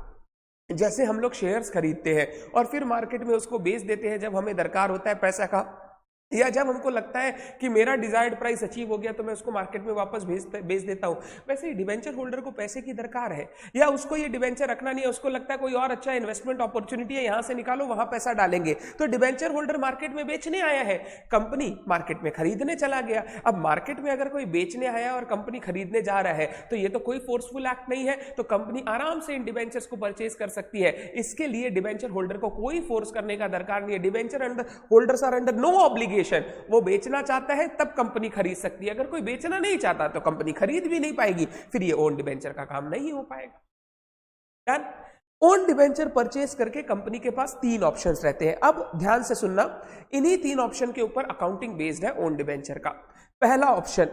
A: जैसे हम लोग शेयर्स खरीदते हैं और फिर मार्केट में उसको बेच देते हैं जब हमें दरकार होता है पैसा का, या जब हमको लगता है कि मेरा डिजायर्ड प्राइस अचीव हो गया तो मैं उसको मार्केट में वापस बेच देता हूं। वैसे ही डिबेंचर होल्डर को पैसे की दरकार है, या उसको ये डिबेंचर रखना नहीं है, उसको लगता है कोई और अच्छा इन्वेस्टमेंट अपॉर्चुनिटी है, यहां से निकालो वहां पैसा डालेंगे। तो डिबेंचर होल्डर मार्केट में बेचने आया है, कंपनी मार्केट में खरीदने चला गया। अब मार्केट में अगर कोई बेचने आया और कंपनी खरीदने जा रहा है तो ये तो कोई फोर्सफुल एक्ट नहीं है, तो कंपनी आराम से इन डिबेंचर्स को परचेज कर सकती है। इसके लिए डिबेंचर होल्डर को कोई फोर्स करने का दरकार नहीं है। Debenture holders are under no obligation. वो बेचना चाहता है तब कंपनी खरीद सकती है, अगर कोई बेचना नहीं चाहता तो कंपनी खरीद भी नहीं पाएगी, फिर ये ओन डिबेंचर का काम नहीं हो पाएगा। डन? ओन डिबेंचर परचेज करके कंपनी के पास 3 ऑप्शंस रहते हैं। अब ध्यान से सुनना, इन्हीं 3 ऑप्शन के ऊपर अकाउंटिंग बेस्ड है ओन डिबेंचर का। पहला option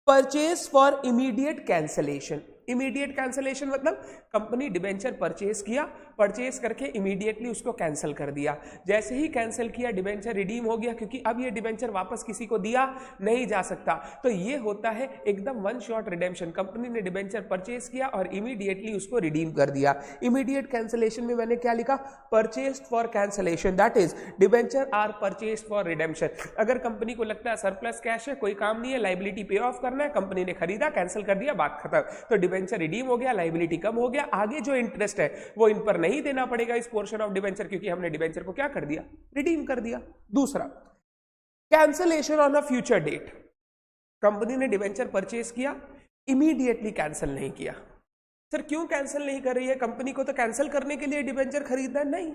A: purchase for immediate cancellation. Immediate cancellation मतलब कंपनी डिबेंचर परचेज किया, परचेज करके इमीडिएटली उसको कैंसिल कर दिया। जैसे ही कैंसिल किया डिबेंचर रिडीम हो गया, क्योंकि अब ये डिबेंचर वापस किसी को दिया नहीं जा सकता। तो ये होता है एकदम वन शॉट रिडेम्पशन। कंपनी ने डिबेंचर परचेज किया और इमीडिएटली उसको रिडीम कर दिया। इमीडिएट कैंसिलेशन में मैंने क्या लिखा? Purchased for cancellation, that is debenture are purchased for redemption. अगर कंपनी को लगता है सरप्लस कैश है, कोई काम नहीं है, लाइबिलिटी पे ऑफ करना है, कंपनी ने खरीदा, कैंसिल कर दिया, बात खत्म। तो डिबेंचर रिडीम हो गया, लाइबिलिटी कम हो गया, आगे जो इंटरेस्ट है वो इन पर नहीं देना पड़ेगा इस पोर्शन ऑफ डिबेंचर, क्योंकि हमने डिबेंचर को क्या कर दिया? रिडीम कर दिया। दूसरा cancellation on a future date. Company ने डिबेंचर परचेज किया, इमीडिएटली कैंसिल नहीं किया। सर क्यों कैंसिल नहीं कर रही है? कंपनी को तो कैंसिल करने के लिए डिबेंचर खरीदना नहीं,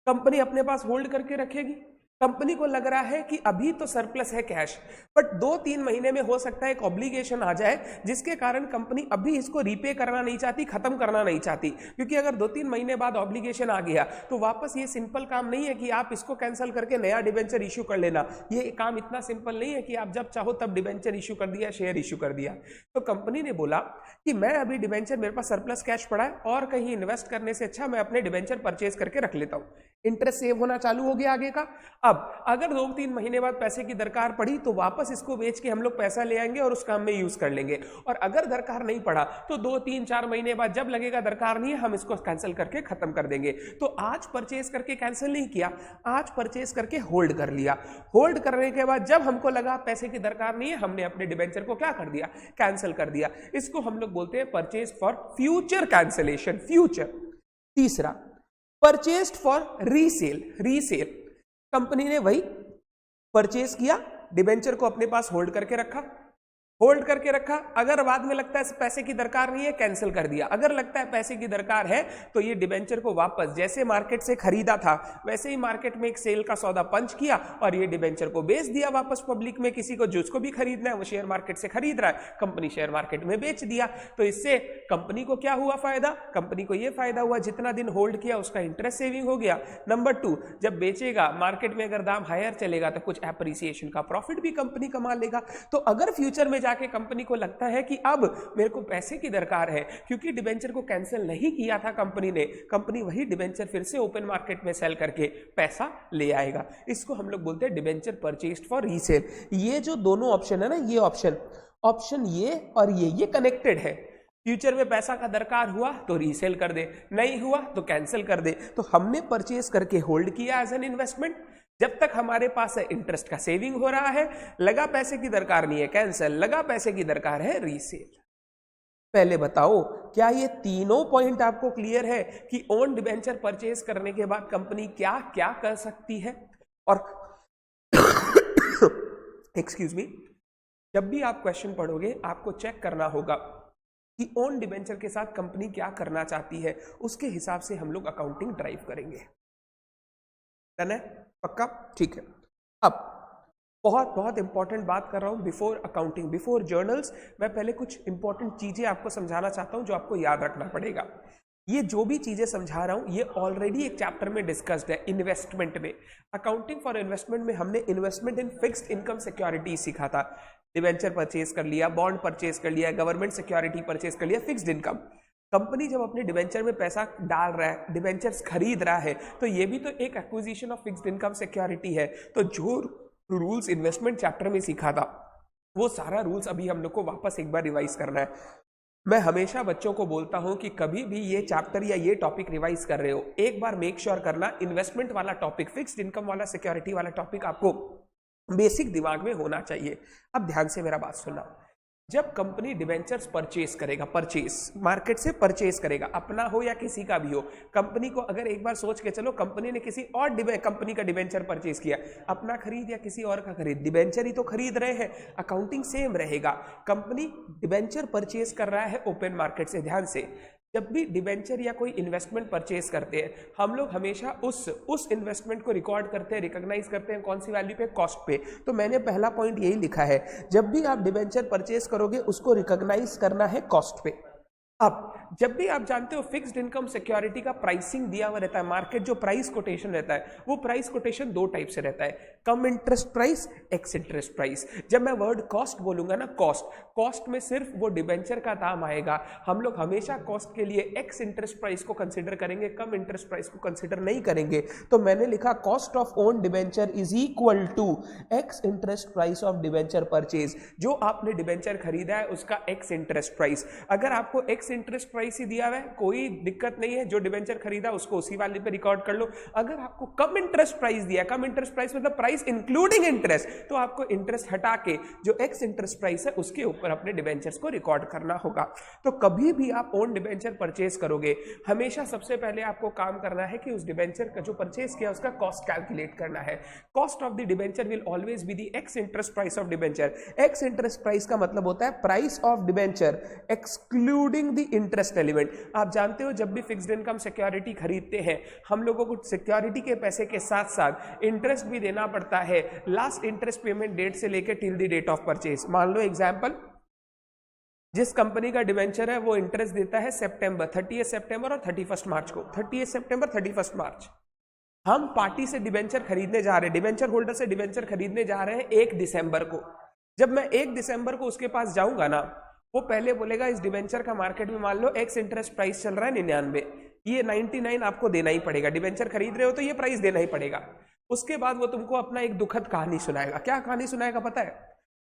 A: कंपनी अपने पास होल्ड करके रखेगी। कंपनी को लग रहा है कि अभी तो सरप्लस है कैश, बट 2-3 महीने में हो सकता है एक ऑब्लिगेशन आ जाए जिसके कारण कंपनी अभी इसको रीपे करना नहीं चाहती, खत्म करना नहीं चाहती। क्योंकि अगर 2-3 महीने बाद ऑब्लिगेशन आ गया तो वापस ये सिंपल काम नहीं है कि आप इसको कैंसिल करके नया डिबेंचर इश्यू कर लेना। ये काम इतना सिंपल नहीं है कि आप जब चाहो तब डिबेंचर इश्यू कर दिया, शेयर इश्यू कर दिया। तो कंपनी ने बोला कि मैं अभी डिबेंचर, मेरे पास सरप्लस कैश पड़ा है और कहीं इन्वेस्ट करने से अच्छा मैं अपने डिबेंचर परचेज करके रख लेता हूं। इंटरेस्ट सेव होना चालू हो गया आगे का। अब अगर 2-3 महीने बाद पैसे की दरकार पड़ी तो वापस इसको बेच के हम लोग पैसा ले आएंगे और उस काम में यूज कर लेंगे। और अगर दरकार नहीं पड़ा तो 2-3-4 महीने बाद जब लगेगा दरकार नहीं है, हम इसको कैंसिल करके खत्म कर देंगे। तो आज परचेज करके कैंसिल नहीं किया, आज परचेज करके होल्ड कर लिया। होल्ड करने के बाद जब हमको लगा पैसे की दरकार नहीं है, हमने अपने डिबेंचर को क्या कर दिया? कैंसिल कर दिया। इसको हम लोग बोलते हैं purchase for future cancellation, future. तीसरा purchased for resale. Resale company ने वही परचेज किया, डिबेंचर को अपने पास होल्ड करके रखा, होल्ड करके रखा। अगर बाद में लगता है पैसे की दरकार नहीं है, कैंसिल कर दिया। अगर लगता है पैसे की दरकार है तो ये डिबेंचर को वापस जैसे मार्केट से खरीदा था वैसे ही मार्केट में एक सेल का सौदा पंच किया और ये डिबेंचर को बेच दिया वापस पब्लिक में। किसी को जिसको भी खरीदना है वो शेयर मार्केट से खरीद रहा है, कंपनी शेयर मार्केट में बेच दिया। तो इससे कंपनी को क्या हुआ फायदा? कंपनी को यह फायदा हुआ जितना दिन होल्ड किया उसका इंटरेस्ट सेविंग हो गया। नंबर 2, जब बेचेगा मार्केट में अगर दाम हायर चलेगा तो कुछ एप्रिसिएशन का प्रॉफिट भी कंपनी कमा लेगा। तो अगर फ्यूचर में जाके कंपनी को लगता है कि अब मेरे को पैसे की दरकार है, क्योंकि डिबेंचर को कैंसिल नहीं किया था कंपनी ने, कंपनी वही डिबेंचर फिर से ओपन मार्केट में सेल करके पैसा ले आएगा। इसको हम लोग बोलते हैं डिबेंचर परचेज्ड फॉर रीसेल। ये जो दोनों ऑप्शन है ना, ये ऑप्शन ये और ये कनेक्टेड है। फ्यूचर में पैसा का दरकार हुआ तो रीसेल कर दे, नहीं हुआ तो कैंसिल कर दे। तो हमने परचेज करके होल्ड किया एज एन इन्वेस्टमेंट। जब तक हमारे पास है इंटरेस्ट का सेविंग हो रहा है, लगा पैसे की दरकार नहीं है कैंसिल, लगा पैसे की दरकार है रीसेल। पहले बताओ क्या ये तीनों पॉइंट आपको क्लियर है कि ओन डिबेंचर परचेज करने के बाद कंपनी क्या क्या कर सकती है? और एक्सक्यूज मी, जब भी आप क्वेश्चन पढ़ोगे आपको चेक करना होगा कि ओन डिबेंचर के साथ कंपनी क्या करना चाहती है, उसके हिसाब से हम लोग अकाउंटिंग ड्राइव करेंगे। डन है? पक्का? ठीक है। अब बहुत बहुत इंपॉर्टेंट बात कर रहा हूं बिफोर अकाउंटिंग, बिफोर जर्नल्स। मैं पहले कुछ इंपॉर्टेंट चीजें आपको समझाना चाहता हूं जो आपको याद रखना पड़ेगा। ये जो भी चीजें समझा रहा हूं ये ऑलरेडी एक चैप्टर में डिस्कस्ड है, इन्वेस्टमेंट में। अकाउंटिंग फॉर इन्वेस्टमेंट में हमने investment in fixed income security सीखा था। डिवेंचर परचेज कर लिया, बॉन्ड परचेज कर लिया, गवर्नमेंट सिक्योरिटी परचेज कर लिया, फिक्स्ड इनकम। कंपनी जब अपने डिवेंचर में पैसा डाल रहा है, डिवेंचर्स खरीद रहा है, तो ये भी तो एक acquisition of fixed income security है। तो जो रूल्स इन्वेस्टमेंट चैप्टर में सीखा था वो सारा रूल्स अभी हम लोग को वापस एक बार रिवाइज करना है। मैं हमेशा बच्चों को बोलता हूं कि कभी भी ये चैप्टर या ये टॉपिक रिवाइज कर रहे हो, एक बार मेक श्योर करना इन्वेस्टमेंट वाला टॉपिक, फिक्स्ड इनकम वाला, सिक्योरिटी वाला टॉपिक आपको बेसिक दिमाग में होना चाहिए। अब ध्यान से मेरा बात सुनना। जब कंपनी डिवेंचर्स परचेज करेगा, परचेज मार्केट से परचेज करेगा, अपना हो या किसी का भी हो, कंपनी को अगर एक बार सोच के चलो कंपनी ने किसी और कंपनी का डिवेंचर परचेज किया, अपना खरीद या किसी और का खरीद, डिवेंचर ही तो खरीद रहे हैं, अकाउंटिंग सेम रहेगा। कंपनी डिवेंचर परचेज कर रहा है ओपन मार्केट से। ध्यान से, जब भी डिवेंचर या कोई इन्वेस्टमेंट परचेज करते हैं हम लोग हमेशा उस इन्वेस्टमेंट को रिकॉर्ड करते हैं, रिकॉग्नाइज करते हैं। कौन सी वैल्यू पे? कॉस्ट पे। तो मैंने पहला पॉइंट यही लिखा है, जब भी आप डिवेंचर परचेज करोगे उसको रिकॉग्नाइज करना है कॉस्ट पे। अब जब भी आप जानते हो फिक्स्ड इनकम सिक्योरिटी का प्राइसिंग दिया हुआ रहता है, मार्केट जो प्राइस कोटेशन रहता है वो प्राइस कोटेशन दो टाइप से रहता है, cum interest price, ex interest price. जब मैं वर्ड कॉस्ट बोलूंगा ना, कॉस्ट में सिर्फ वो डिबेंचर का दाम आएगा। हम लोग हमेशा कॉस्ट के लिए एक्स इंटरेस्ट प्राइस को कंसिडर करेंगे, कम इंटरेस्ट प्राइस को कंसिडर नहीं करेंगे। तो मैंने लिखा cost of own debenture is equal to ex interest price of debenture purchase. जो आपने डिबेंचर खरीदा है उसका एक्स इंटरेस्ट प्राइस। अगर आपको एक्स इंटरेस्ट प्राइस ही दिया हुआ है कोई दिक्कत नहीं है, जो डिबेंचर खरीदा उसको उसी वाले पे रिकॉर्ड कर लो। अगर आपको कम इंटरेस्ट प्राइस दिया, कम इंटरेस्ट प्राइस मतलब प्राइस इंक्लूडिंग इंटरेस्ट, तो आपको इंटरेस्ट हटा के जो एक्स इंटरेस्ट प्राइस है उसके ऊपर अपने डिबेंचर्स को रिकॉर्ड करना होगा। तो कभी भी आप ओन डिबेंचर परचेज करोगे हमेशा सबसे पहले आपको काम करना है कि उस डिबेंचर का जो परचेज किया उसका कॉस्ट कैलकुलेट करना है। Cost of the debenture will always be the x interest price of debenture. X interest price का मतलब होता है price of debenture excluding the interest element. आप जानते हो जब भी फिक्स्ड इनकम सिक्योरिटी खरीदते हैं हम लोगों को सिक्योरिटी के पैसे के साथ साथ इंटरेस्ट भी देना पड़ता है, लास्ट इंटरेस्ट पेमेंट डेट से लेकर till the date of purchase. मान लो एग्जांपल, जिस कंपनी का डिवेंचर है वो इंटरेस्ट देता है सितंबर, 30 सितंबर और 31 मार्च को, 30 सितंबर 31 मार्च। हम पार्टी से डिवेंचर खरीदने जा रहे हैं, डिवेंचर होल्डर से डिवेंचर खरीदने जा रहे हैं 1 दिसंबर को। जब मैं 1 दिसंबर को उसके पास जाऊंगा ना, वो पहले बोलेगा इस डिवेंचर का मार्केट में मान लो एक्स इंटरेस्ट प्राइस चल रहा है 99, ये 99 आपको देना ही पड़ेगा। डिवेंचर खरीद रहे हो तो ये प्राइस देना ही पड़ेगा। उसके बाद वो तुमको अपना एक दुखद कहानी सुनाएगा। क्या कहानी सुनाएगा पता है?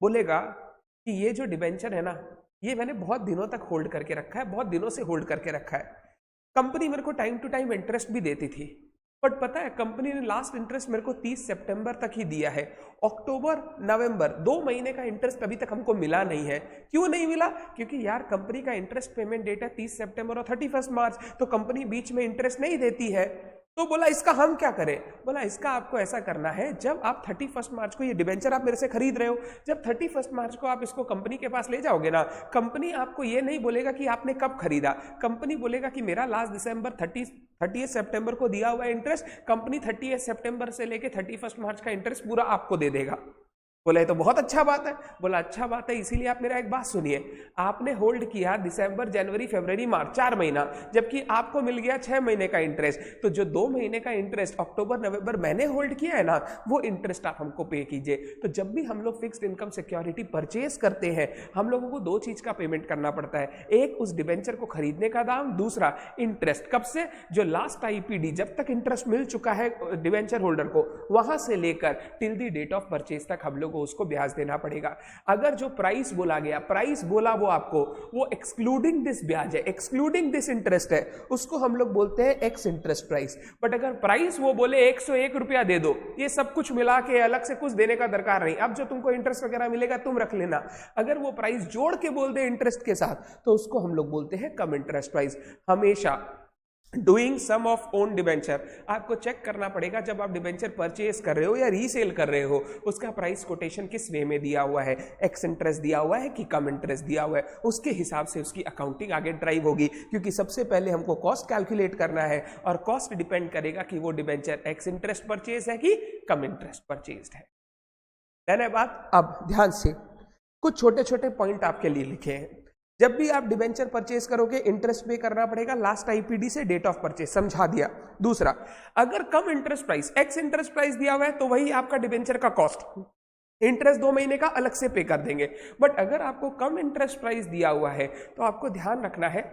A: बोलेगा कि ये जो डिवेंचर है ना ये मैंने बहुत दिनों तक होल्ड करके रखा है, बहुत दिनों से होल्ड करके रखा है। कंपनी मेरे को टाइम टू टाइम इंटरेस्ट भी देती थी, बट पता है कंपनी ने लास्ट इंटरेस्ट मेरे को 30 सितंबर तक ही दिया है। अक्टूबर नवंबर 2 महीने का इंटरेस्ट अभी तक हमको मिला नहीं है। क्यों नहीं मिला? क्योंकि यार कंपनी का इंटरेस्ट पेमेंट डेट है 30 सितंबर और 31 मार्च, तो कंपनी बीच में इंटरेस्ट नहीं देती है। तो बोला इसका हम क्या करें? बोला इसका आपको ऐसा करना है, जब आप 31 मार्च को ये डिवेंचर आप मेरे से खरीद रहे हो, जब 31 मार्च को आप इसको कंपनी के पास ले जाओगे ना, कंपनी आपको ये नहीं बोलेगा कि आपने कब खरीदा, कंपनी बोलेगा कि मेरा लास्ट दिसंबर 30 सितंबर को दिया हुआ इंटरेस्ट, कंपनी 30 सितंबर से लेके 31 मार्च का इंटरेस्ट पूरा आपको दे देगा। बोला ये तो बहुत अच्छा बात है। बोला अच्छा बात है, इसीलिए आप मेरा एक बात सुनिए, आपने होल्ड किया दिसंबर जनवरी फरवरी मार्च 4 महीना, जबकि आपको मिल गया 6 महीने का इंटरेस्ट। तो जो 2 महीने का इंटरेस्ट अक्टूबर नवंबर मैंने होल्ड किया है ना, वो इंटरेस्ट आप हमको पे कीजिए। तो जब भी हम लोग फिक्स्ड इनकम सिक्योरिटी परचेज करते हैं हम लोगों को 2 चीज का पेमेंट करना पड़ता है, एक उस डिवेंचर को खरीदने का दाम, दूसरा इंटरेस्ट। कब से? जो लास्ट आईपीडी जब तक इंटरेस्ट मिल चुका है डिवेंचर होल्डर को, वहां से लेकर till the date of purchase तक हम लोग को उसको ब्याज देना पड़ेगा। अगर जो प्राइस बोला गया, प्राइस बोला वो आपको, वो एक्सक्लूडिंग दिस ब्याज है, एक्सक्लूडिंग दिस इंटरेस्ट है, उसको हम लोग बोलते हैं एक्स इंटरेस्ट प्राइस। बट अगर प्राइस वो बोले 101 रुपया दे दो, ये सब कुछ मिला के अलग से कुछ देने का दरकार नहीं, अब जो तुमको इंटरेस्ट वगैरह मिलेगा तुम रख लेना, अगर वो प्राइस जोड़ के बोल दे इंटरेस्ट के साथ तो उसको हम लोग बोलते हैं कम इंटरेस्ट प्राइस। हमेशा doing sum of own debenture, आपको चेक करना पड़ेगा जब आप डिबेंचर परचेज कर रहे हो या रीसेल कर रहे हो, उसका प्राइस कोटेशन किस वे में दिया हुआ है, एक्स इंटरेस्ट दिया हुआ है कि कम इंटरेस्ट दिया हुआ है, उसके हिसाब से उसकी अकाउंटिंग आगे ड्राइव होगी। क्योंकि सबसे पहले हमको कॉस्ट कैलकुलेट करना है और कॉस्ट डिपेंड करेगा कि वो डिबेंचर एक्स इंटरेस्ट परचेज है कि कम इंटरेस्ट परचेज है। मैंने बात, अब ध्यान से कुछ छोटे छोटे पॉइंट आपके लिए लिखे हैं। जब भी आप डिबेंचर परचेज करोगे इंटरेस्ट पे करना पड़ेगा लास्ट आईपीडी से डेट ऑफ परचेज, समझा दिया। दूसरा, अगर cum interest price, ex interest price दिया हुआ है तो वही आपका डिबेंचर का कॉस्ट, इंटरेस्ट 2 महीने का अलग से पे कर देंगे। बट अगर आपको कम इंटरेस्ट प्राइस दिया हुआ है तो आपको ध्यान रखना है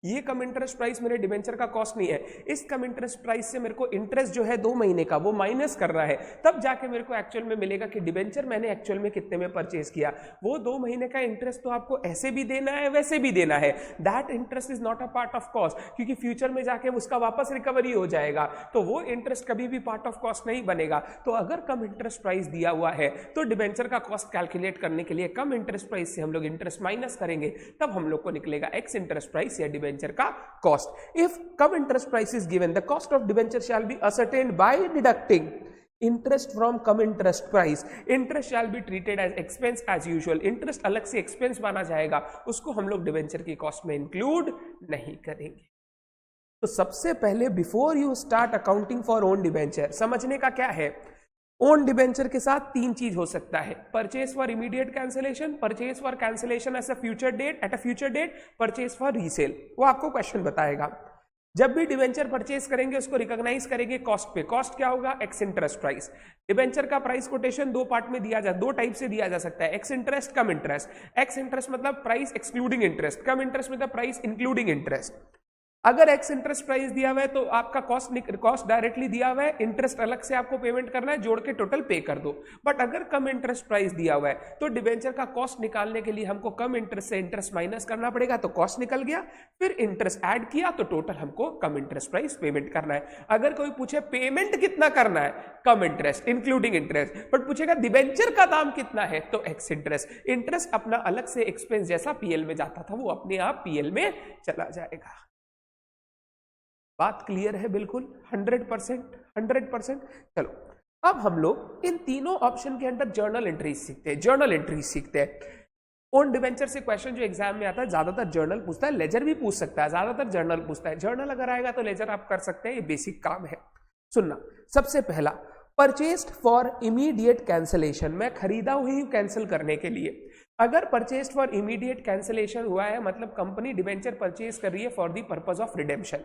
A: ये कम इंटरेस्ट प्राइस मेरे डिबेंचर का कॉस्ट नहीं है, इस कम इंटरेस्ट प्राइस से मेरे को इंटरेस्ट जो है 2 महीने का वो माइनस करना है, तब जाके मेरे को एक्चुअल में मिलेगा कि डिबेंचर मैंने एक्चुअल में कितने में परचेज किया। वो 2 महीने का इंटरेस्ट तो आपको ऐसे भी देना है वैसे भी देना है, that interest is not a part of cost, क्योंकि फ्यूचर में जाके उसका वापस रिकवरी हो जाएगा, तो वो इंटरेस्ट कभी भी पार्ट ऑफ कॉस्ट नहीं बनेगा। तो अगर कम इंटरेस्ट प्राइस दिया हुआ है तो डिबेंचर का कॉस्ट कैलकुलेट करने के लिए कम इंटरेस्ट प्राइस से हम लोग इंटरेस्ट माइनस करेंगे, तब हम लोग को निकलेगा एक्स इंटरेस्ट प्राइस या डिबेंचर का cost. If come interest price is given, the cost of debenture shall be ascertained by deducting interest from come interest price. Interest shall be treated as expense as usual. Interest अलग से expense माना जाएगा, उसको हम लोग debenture की cost में include नहीं करेंगे। तो सबसे पहले before you start accounting for own debenture, समझने का क्या है, ओन डिबेंचर के साथ 3 चीज हो सकता है, purchase for immediate cancellation, purchase for cancellation at a future date, purchase for resale. वो आपको क्वेश्चन बताएगा। जब भी डिबेंचर परचेज करेंगे उसको रिकॉग्नाइज करेंगे कॉस्ट पे। कॉस्ट क्या होगा, एक्स इंटरेस्ट प्राइस। डिबेंचर का प्राइस कोटेशन 2 पार्ट में दिया जा, 2 टाइप से दिया जा सकता है, एक्स इंटरेस्ट, कम इंटरेस्ट। एक्स इंटरेस्ट मतलब प्राइस एक्सक्लूडिंग इंटरेस्ट, कम इंटरेस्ट मतलब प्राइस इंक्लूडिंग इंटरेस्ट। अगर एक्स इंटरेस्ट प्राइस दिया हुआ है तो आपका कॉस्ट डायरेक्टली दिया हुआ है, इंटरेस्ट अलग से आपको पेमेंट करना है, जोड़ के टोटल पे कर दो। बट अगर कम इंटरेस्ट प्राइस दिया हुआ है तो डिबेंचर का कॉस्ट निकालने के लिए हमको कम इंटरेस्ट से इंटरेस्ट माइनस करना पड़ेगा, तो कॉस्ट निकल गया, फिर इंटरेस्ट ऐड किया तो टोटल हमको कम इंटरेस्ट प्राइस पेमेंट करना है। अगर कोई पूछे पेमेंट कितना करना है, cum interest including interest, but पूछेगा डिबेंचर का दाम कितना है तो एक्स इंटरेस्ट। इंटरेस्ट अपना अलग से एक्सपेंस जैसा पीएल में जाता था वो अपने आप पीएल में चला जाएगा। बात क्लियर है बिल्कुल 100%। चलो अब हम लोग इन तीनों ऑप्शन के अंदर जर्नल एंट्रीज सीखते हैं। ओन डिबेंचर से क्वेश्चन जो एग्जाम में आता है ज्यादातर जर्नल पूछता है, लेजर भी पूछ सकता है, ज्यादातर जर्नल पूछता है। जर्नल अगर आएगा तो लेजर आप कर सकते हैं, ये बेसिक काम है। सुनना, सबसे पहला परचेस्ड फॉर इमीडिएट कैंसिलेशन, मैं खरीदा हुई हूं कैंसिल करने के लिए। अगर परचेस्ड फॉर इमीडिएट कैंसिलेशन हुआ है मतलब कंपनी डिबेंचर परचेज कर रही है for the purpose of redemption.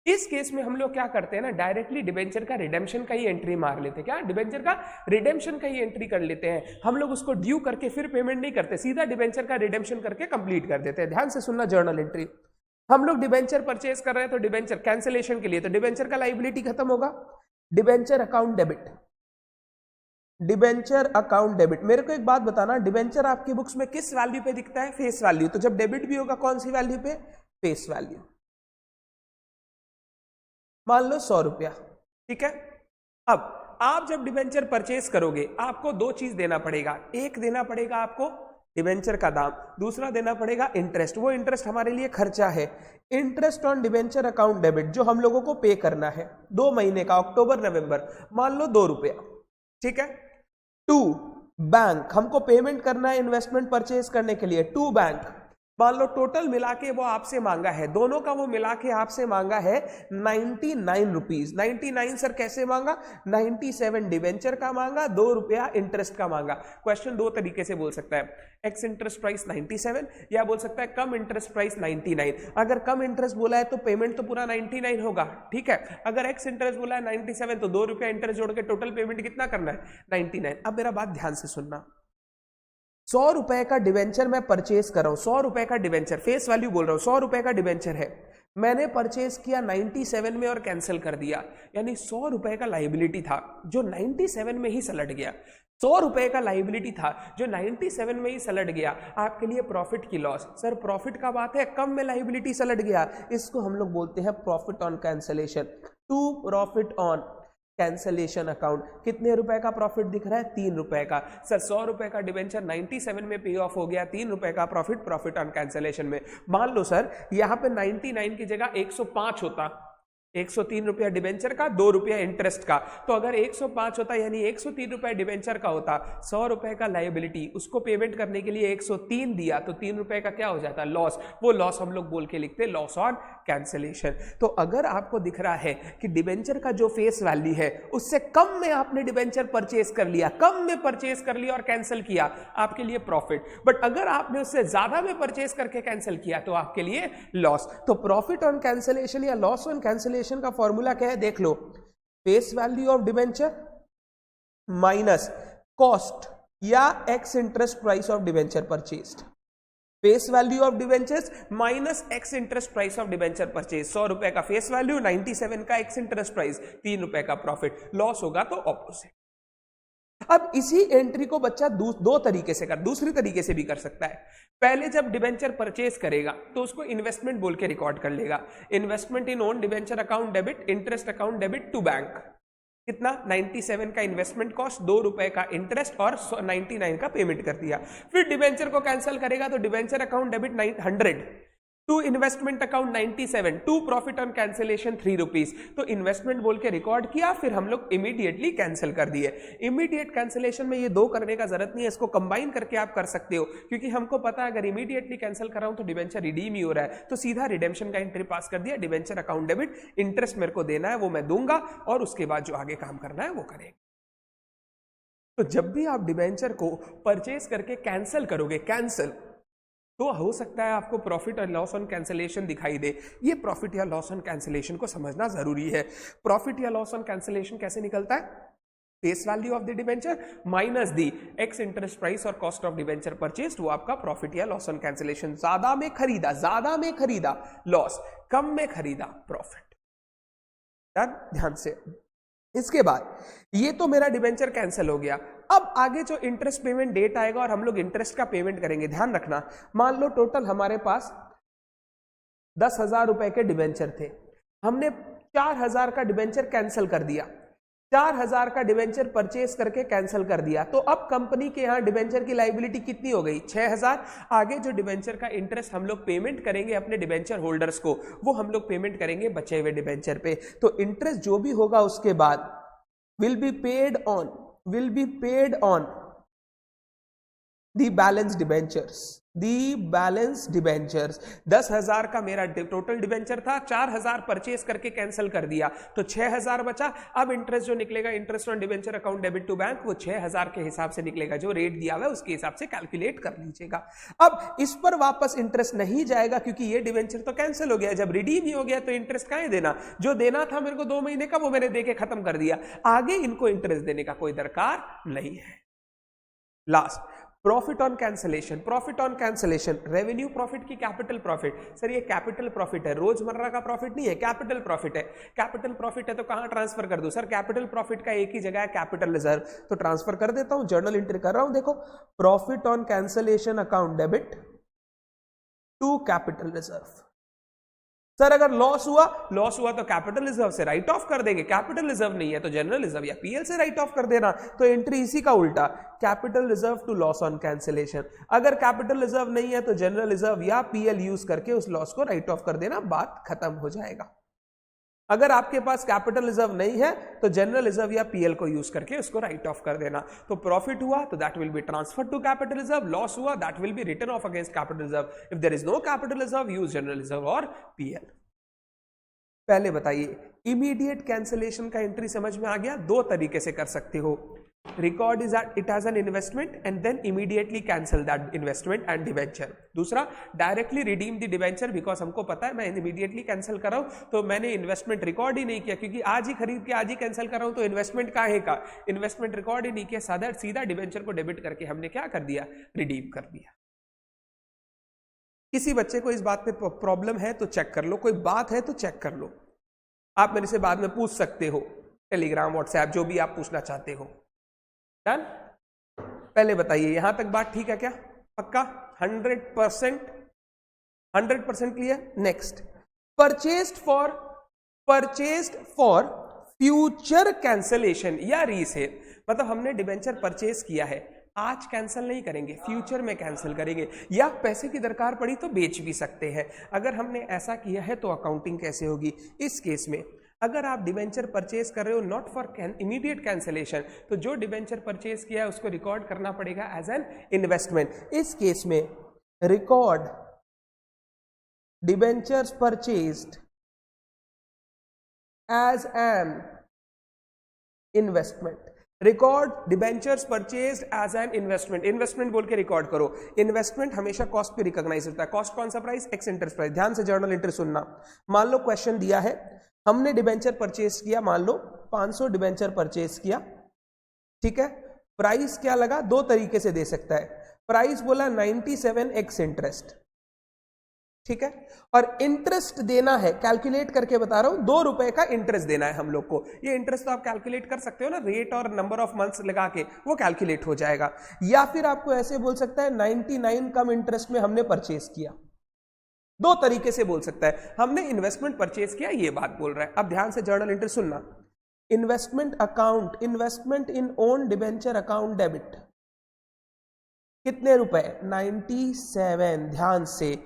A: इस केस में हम लोग क्या करते हैं ना, डायरेक्टली डिबेंचर का रिडेम्पशन का ही एंट्री मार लेते हैं। क्या, डिबेंचर का रिडेम्पशन का ही एंट्री कर लेते हैं हम लोग, उसको ड्यू करके फिर पेमेंट नहीं करते, सीधा डिबेंचर का रिडेम्पशन करके कंप्लीट कर देते हैं। ध्यान से सुनना, जर्नल एंट्री, हम लोग डिबेंचर परचेज कर रहे हैं तो डिबेंचर कैंसिलेशन के लिए, तो डिबेंचर का लायबिलिटी खत्म होगा, debenture account debit, debenture account debit. मेरे को एक बात बताना, डिबेंचर आपकी बुक्स में किस वैल्यू पे दिखता है, फेस वैल्यू, तो जब डेबिट भी होगा कौन सी वैल्यू पे, फेस वैल्यू। मान लो 100 रुपया, ठीक है। अब आप जब डिबेंचर परचेज करोगे आपको 2 चीज देना पड़ेगा, एक देना पड़ेगा आपको डिबेंचर का दाम, दूसरा देना पड़ेगा इंटरेस्ट। वो इंटरेस्ट हमारे लिए खर्चा है, interest on debenture account debit, जो हम लोगों को पे करना है 2 महीने का, अक्टूबर नवंबर, मान लो 2 रुपया, ठीक है। 2 बैंक, हमको पेमेंट करना है इन्वेस्टमेंट परचेज करने के लिए, 2 बैंक, मान लो टोटल मिला के वो आपसे मांगा है, दोनों का वो मिला के आपसे मांगा है 99 रुपीज। 99 सर कैसे मांगा, 97 डिबेंचर का मांगा, 2 रुपया इंटरेस्ट का मांगा। क्वेश्चन 2 तरीके से बोल सकता है, एक्स इंटरेस्ट प्राइस 97 या बोल सकता है कम इंटरेस्ट प्राइस 99। अगर कम इंटरेस्ट बोला है तो पेमेंट तो पूरा 99 होगा, ठीक है। अगर एक्स इंटरेस्ट बोला है 97 तो 2 रुपया इंटरेस्ट जोड़ के टोटल पेमेंट कितना करना है, 99। अब मेरा बात ध्यान से सुनना, 100 रुपए का डिवेंचर मैं परचेज कर रहा हूं, 100 रुपए का डिवेंचर, फेस वैल्यू बोल रहा हूं, 100 रुपए का डिवेंचर है, मैंने परचेज किया 97 में और कैंसिल कर दिया, यानी 100 रुपए का लाइबिलिटी था जो 97 में ही सलट गया। ₹100 का लाइबिलिटी था जो 97 में ही सलट गया, आपके लिए प्रॉफिट की लॉस। सर प्रॉफिट का बात है, कम में लाइबिलिटी सलट गया, इसको हम लोग बोलते हैं profit on cancellation. To profit on cancellation account कितने रुपए का प्रॉफिट दिख रहा है? ₹3 का। सर ₹100 का डिवेंचर 97 में पे ऑफ हो गया, ₹3 का प्रॉफिट, प्रॉफिट ऑन कैंसलेशन में। मान लो सर यहां पे 99 की जगह 105 होता, ₹103 डिवेंचर का, ₹2 इंटरेस्ट का, तो अगर 105 होता यानी ₹103 डिवेंचर का होता, ₹100 का लायबिलिटी, उसको पेमेंट करने के लिए 103 दिया, तो ₹3 का क्या हो जाता? लॉस। वो लॉस हम लोग बोल के लिखते लॉस ऑन कैंसलेशन। तो अगर आपको दिख रहा है कि डिवेंचर का जो फेस वैल्यू है उससे कम में आपने डिवेंचर परचेज कर लिया, कम में परचेज कर लिया और कैंसिल किया, आपके लिए प्रॉफिट। बट अगर आपने उससे ज्यादा में परचेज करके कैंसिल किया तो आपके लिए लॉस। तो प्रॉफिट ऑन कैंसलेशन या लॉस ऑन कैंसलेशन का फॉर्मूला क्या है? देख लो, face value of debenture minus cost या ex interest price of debenture purchased. Face value of debentures minus ex interest price of debenture purchase. ₹100 का face value, 97 का x interest price, ₹3 का profit. Loss होगा तो ऑपोजिट। अब इसी entry को बच्चा दो तरीके से दूसरी तरीके से भी कर सकता है। पहले जब डिवेंचर परचेज करेगा तो उसको इन्वेस्टमेंट बोल के रिकॉर्ड कर लेगा। Investment in own debenture account debit, interest account debit to bank. कितना? 97 का इन्वेस्टमेंट कॉस्ट, ₹2 का इंटरेस्ट और 99 का पेमेंट कर दिया। फिर डिवेंचर को कैंसिल करेगा तो debenture account debit 100 to investment account 97 to profit on cancellation ₹3। तो इन्वेस्टमेंट बोल के रिकॉर्ड किया, फिर हम लोग इमीडिएटली कैंसिल कर दिए। इमीडिएट कैंसिलेशन में ये दो करने का जरूरत नहीं है, इसको कंबाइन करके आप कर सकते हो, क्योंकि हमको पता है अगर इमीडिएटली कैंसिल कर रहा हूं तो डिवेंचर रिडीम ही हो रहा है, तो सीधा रिडेम्पशन का एंट्री पास कर दिया। डिवेंचर अकाउंट डेबिट, इंटरेस्ट मेरे को देना है वो मैं दूंगा और उसके बाद जो आगे काम करना है वो करेंगे। तो जब भी आप डिवेंचर को परचेज करके कैंसिल करोगे, कैंसिल, तो हो सकता है आपको प्रॉफिट और लॉस ऑन कैंसिलेशन दिखाई दे। ये प्रॉफिट या लॉस ऑन कैंसिलेशन को समझना जरूरी है। प्रॉफिट या लॉस ऑन कैंसिलेशन कैसे निकलता है? Face value of the debenture minus the x interest price और कॉस्ट ऑफ डिवेंचर परचेज, वो आपका प्रॉफिट या लॉस ऑन कैंसिलेशन। ज्यादा में खरीदा लॉस, कम में खरीदा प्रॉफिट। ध्यान से। इसके बाद ये तो मेरा डिवेंचर कैंसिल हो गया। अब आगे जो इंटरेस्ट पेमेंट डेट आएगा और हम लोग इंटरेस्ट का पेमेंट करेंगे, ध्यान रखना। मान लो टोटल हमारे पास 10,000 रुपए के डिवेंचर थे, हमने 4,000 का डिवेंचर कैंसिल कर दिया, 4,000 का डिवेंचर परचेज करके कैंसिल कर दिया। तो अब कंपनी के यहां डिवेंचर की लायबिलिटी कितनी हो गई? 6,000। आगे जो डिवेंचर का इंटरेस्ट हम लोग पेमेंट करेंगे अपने डिवेंचर होल्डर्स को, वो हम लोग पेमेंट करेंगे बचे हुए डिवेंचर पे। तो इंटरेस्ट जो भी होगा उसके बाद will be paid on the balance debentures, 10,000 का मेरा टोटल डिवेंचर था, 4,000 परचेज करके कैंसिल कर दिया तो 6,000 बचा। अब इंटरेस्ट जो निकलेगा, interest on debenture account debit to bank, वो 6,000 के हिसाब से निकलेगा, जो रेट दिया हुआ है उसके हिसाब से कैलकुलेट कर लीजिएगा। अब इस पर वापस इंटरेस्ट नहीं जाएगा क्योंकि ये डिवेंचर तो कैंसिल हो गया, जब रिडीम ही हो गया तो इंटरेस्ट काहे देना? जो देना था मेरे को 2 महीने का, वो मैंने देके खत्म कर दिया, आगे इनको इंटरेस्ट देने का कोई दरकार नहीं है। Last, profit on cancellation. Profit on cancellation revenue profit की कैपिटल प्रॉफिट। सर ये कैपिटल प्रॉफिट है, रोजमर्रा का प्रॉफिट नहीं है, कैपिटल प्रॉफिट है। कैपिटल प्रॉफिट है तो कहां ट्रांसफर कर दूं? सर कैपिटल प्रॉफिट का एक ही जगह है, कैपिटल रिजर्व, तो ट्रांसफर कर देता हूं। जर्नल एंट्री कर रहा हूं, देखो, profit on cancellation account debit to capital reserve. Sir अगर लॉस हुआ तो कैपिटल रिजर्व से राइट ऑफ कर देंगे, कैपिटल रिजर्व नहीं है तो जनरल रिजर्व या पीएल से राइट ऑफ कर देना। तो एंट्री इसी का उल्टा, capital reserve to loss on cancellation. अगर कैपिटल रिजर्व नहीं है तो जनरल रिजर्व या पीएल यूज करके उस लॉस को राइट ऑफ कर देना, बात खत्म हो जाएगा। अगर आपके पास कैपिटल रिजर्व नहीं है तो जनरल रिजर्व या पीएल को यूज करके उसको राइट ऑफ कर देना। तो प्रॉफिट हुआ तो that will be transferred to capital reserve, loss हुआ that will be written off against capital reserve. If there is no capital reserve, use general reserve और पीएल। पहले बताइए, इमीडिएट कैंसिलेशन का एंट्री समझ में आ गया? 2 तरीके से कर सकते हो, record it as an investment and then immediately cancel that investment and debenture. दूसरा, directly redeem the debenture, because हमको पता है मैं इमीडिएटली कैंसिल कर रहा हूं तो मैंने इन्वेस्टमेंट रिकॉर्ड ही नहीं किया, क्योंकि आज ही खरीद के आज ही कैंसिल कर रहा हूं तो इन्वेस्टमेंट काहे का? इन्वेस्टमेंट रिकॉर्ड ही नहीं किया, सीधा डिवेंचर को डेबिट करके हमने क्या कर दिया? रिडीम कर दिया। किसी बच्चे को इस बात पे प्रॉब्लम है तो चेक कर लो, कोई बात है तो चेक कर लो, आप मेरे से बाद में पूछ सकते हो, टेलीग्राम, व्हाट्सएप, जो भी आप पूछना चाहते हो। डन? पहले बताइए यहां तक बात ठीक है क्या? पक्का 100% clear? Next, purchased for future cancellation या रीसेल, मतलब हमने डिबेंचर परचेज किया है, आज कैंसिल नहीं करेंगे, फ्यूचर में कैंसिल करेंगे, या पैसे की दरकार पड़ी तो बेच भी सकते हैं। अगर हमने ऐसा किया है तो अकाउंटिंग कैसे होगी? इस केस में अगर आप डिबेंचर परचेज कर रहे हो नॉट फॉर इमीडिएट कैंसिलेशन, तो जो डिबेंचर परचेज किया है उसको रिकॉर्ड करना पड़ेगा एज एन इन्वेस्टमेंट। इस केस में record debentures purchased as an investment, record debentures purchased as an investment, investment बोल के रिकॉर्ड करो। इन्वेस्टमेंट हमेशा कॉस्ट पे रिकॉग्नाइज होता है। कॉस्ट कौन सा? Price ex interest price. ध्यान से जर्नल एंट्री सुनना। मान लो क्वेश्चन दिया है, हमने डिबेंचर परचेज किया, मान लो 500 डिबेंचर परचेज किया, ठीक है। प्राइस क्या लगा? दो तरीके से दे सकता है। प्राइस बोला 97 एक्स इंटरेस्ट, ठीक है, और इंटरेस्ट देना है, कैलकुलेट करके बता रहा हूं, 2 रुपए का इंटरेस्ट देना है हम लोग को। ये इंटरेस्ट तो आप कैलकुलेट कर सकते हो ना, रेट और नंबर ऑफ मंथ्स लगा के वो कैलकुलेट हो जाएगा। या फिर आपको ऐसे बोल सकता है 99 कम इंटरेस्ट में हमने परचेज किया। दो तरीके से बोल सकता है। हमने इन्वेस्टमेंट परचेज किया, ये बात बोल रहा है। अब ध्यान से जर्नल एंट्री सुनना। Investment account, investment in own debenture account debit, कितने रुपए? 97। ध्यान से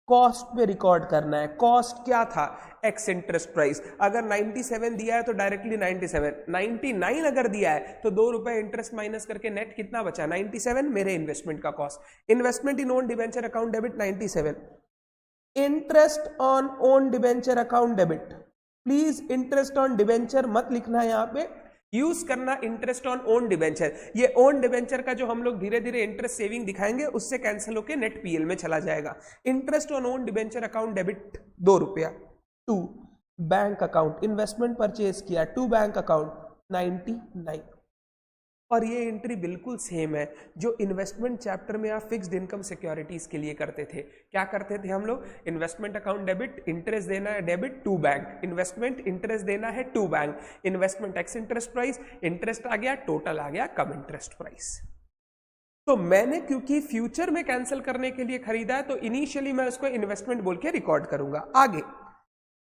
A: कॉस्ट पे रिकॉर्ड करना है। कॉस्ट क्या था? X interest price. अगर 97 दिया है तो डायरेक्टली 97, 99 अगर दिया है तो 2 रुपए इंटरेस्ट माइनस करके नेट कितना बचा? 97 मेरे इन्वेस्टमेंट का cost. Investment in own debenture account debit 97। Interest on own debenture account debit, please interest on debenture मत लिखना है, यहां पे यूज करना इंटरेस्ट ऑन ओन डिबेंचर। ये ओन डिबेंचर का जो हम लोग धीरे धीरे इंटरेस्ट सेविंग दिखाएंगे उससे कैंसिल होकर नेट पीएल में चला जाएगा। Interest on own debenture account debit 2 रुपया। 2 बैंक अकाउंट, इन्वेस्टमेंट परचेज किया, 2 बैंक अकाउंट 99। और ये एंट्री बिल्कुल सेम है जो इन्वेस्टमेंट चैप्टर में आप फिक्स्ड इनकम सिक्योरिटीज के लिए करते थे। क्या करते थे हम लोग? इन्वेस्टमेंट अकाउंट डेबिट, इंटरेस्ट देना है डेबिट, 2 बैंक, इन्वेस्टमेंट इंटरेस्ट देना है 2 bank, investment ex interest price, interest आ गया, टोटल आ गया कम इंटरेस्ट प्राइस। तो मैंने क्योंकि फ्यूचर में कैंसिल करने के लिए खरीदा है तो इनिशियली मैं उसको इन्वेस्टमेंट बोल के रिकॉर्ड करूंगा। आगे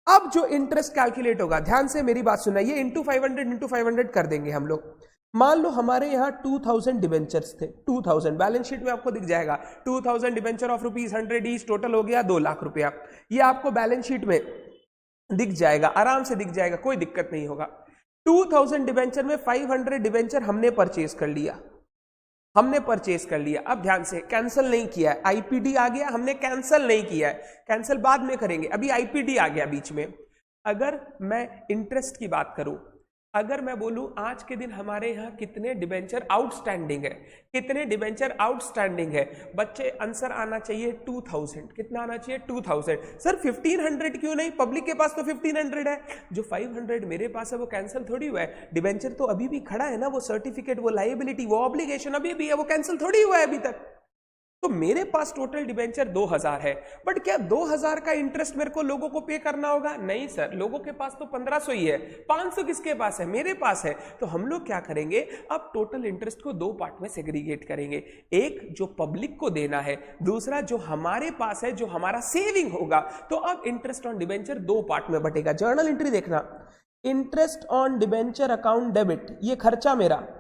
A: अब जो इंटरेस्ट कैलकुलेट होगा, ध्यान से मेरी बात सुना, ये इंटू 500 कर देंगे हम लोग। मान लो हमारे यहां 2000 डिबेंचर्स थे, 2000 बैलेंस शीट में आपको दिख जाएगा, 2000 डिबेंचर ऑफ ₹100 ईच, टोटल हो गया 2 लाख रुपया। ये आपको बैलेंस शीट में दिख जाएगा, आराम से दिख जाएगा, कोई दिक्कत नहीं होगा। 2000 डिबेंचर में 500 डिबेंचर हमने परचेज कर लिया, हमने परचेज कर लिया। अब ध्यान से, कैंसिल नहीं किया है, आईपीडी आ गया, हमने कैंसिल नहीं किया है, कैंसिल बाद में करेंगे, अभी आईपीडी आ गया बीच में। अगर मैं इंटरेस्ट की बात करूं, अगर मैं बोलूं आज के दिन हमारे यहां कितने डिबेंचर आउटस्टैंडिंग है, कितने डिबेंचर आउटस्टैंडिंग है, बच्चे आंसर आना चाहिए 2000। कितना आना चाहिए? 2000। सर 1500 क्यों नहीं? पब्लिक के पास तो 1500 है, जो 500 मेरे पास है वो कैंसिल थोड़ी हुआ है। डिबेंचर तो अभी भी खड़ा है ना, वो सर्टिफिकेट, वो लायबिलिटी, वो ऑब्लिगेशन अभी भी है, वो कैंसिल थोड़ी हुआ है अभी तक। तो मेरे पास टोटल डिबेंचर 2000 है, बट क्या 2000 का इंटरेस्ट मेरे को लोगों को पे करना होगा? नहीं सर, लोगों के पास तो 1500 ही है, 500 किसके पास है? मेरे पास है। तो हम लोग क्या करेंगे, अब टोटल इंटरेस्ट को 2 पार्ट में सेग्रीगेट करेंगे, एक जो पब्लिक को देना है, दूसरा जो हमारे पास है, जो हमारा सेविंग होगा। तो अब इंटरेस्ट ऑन डिबेंचर 2 पार्ट में बटेगा। जर्नल एंट्री देखना, interest on debenture account debit, ये खर्चा मेरा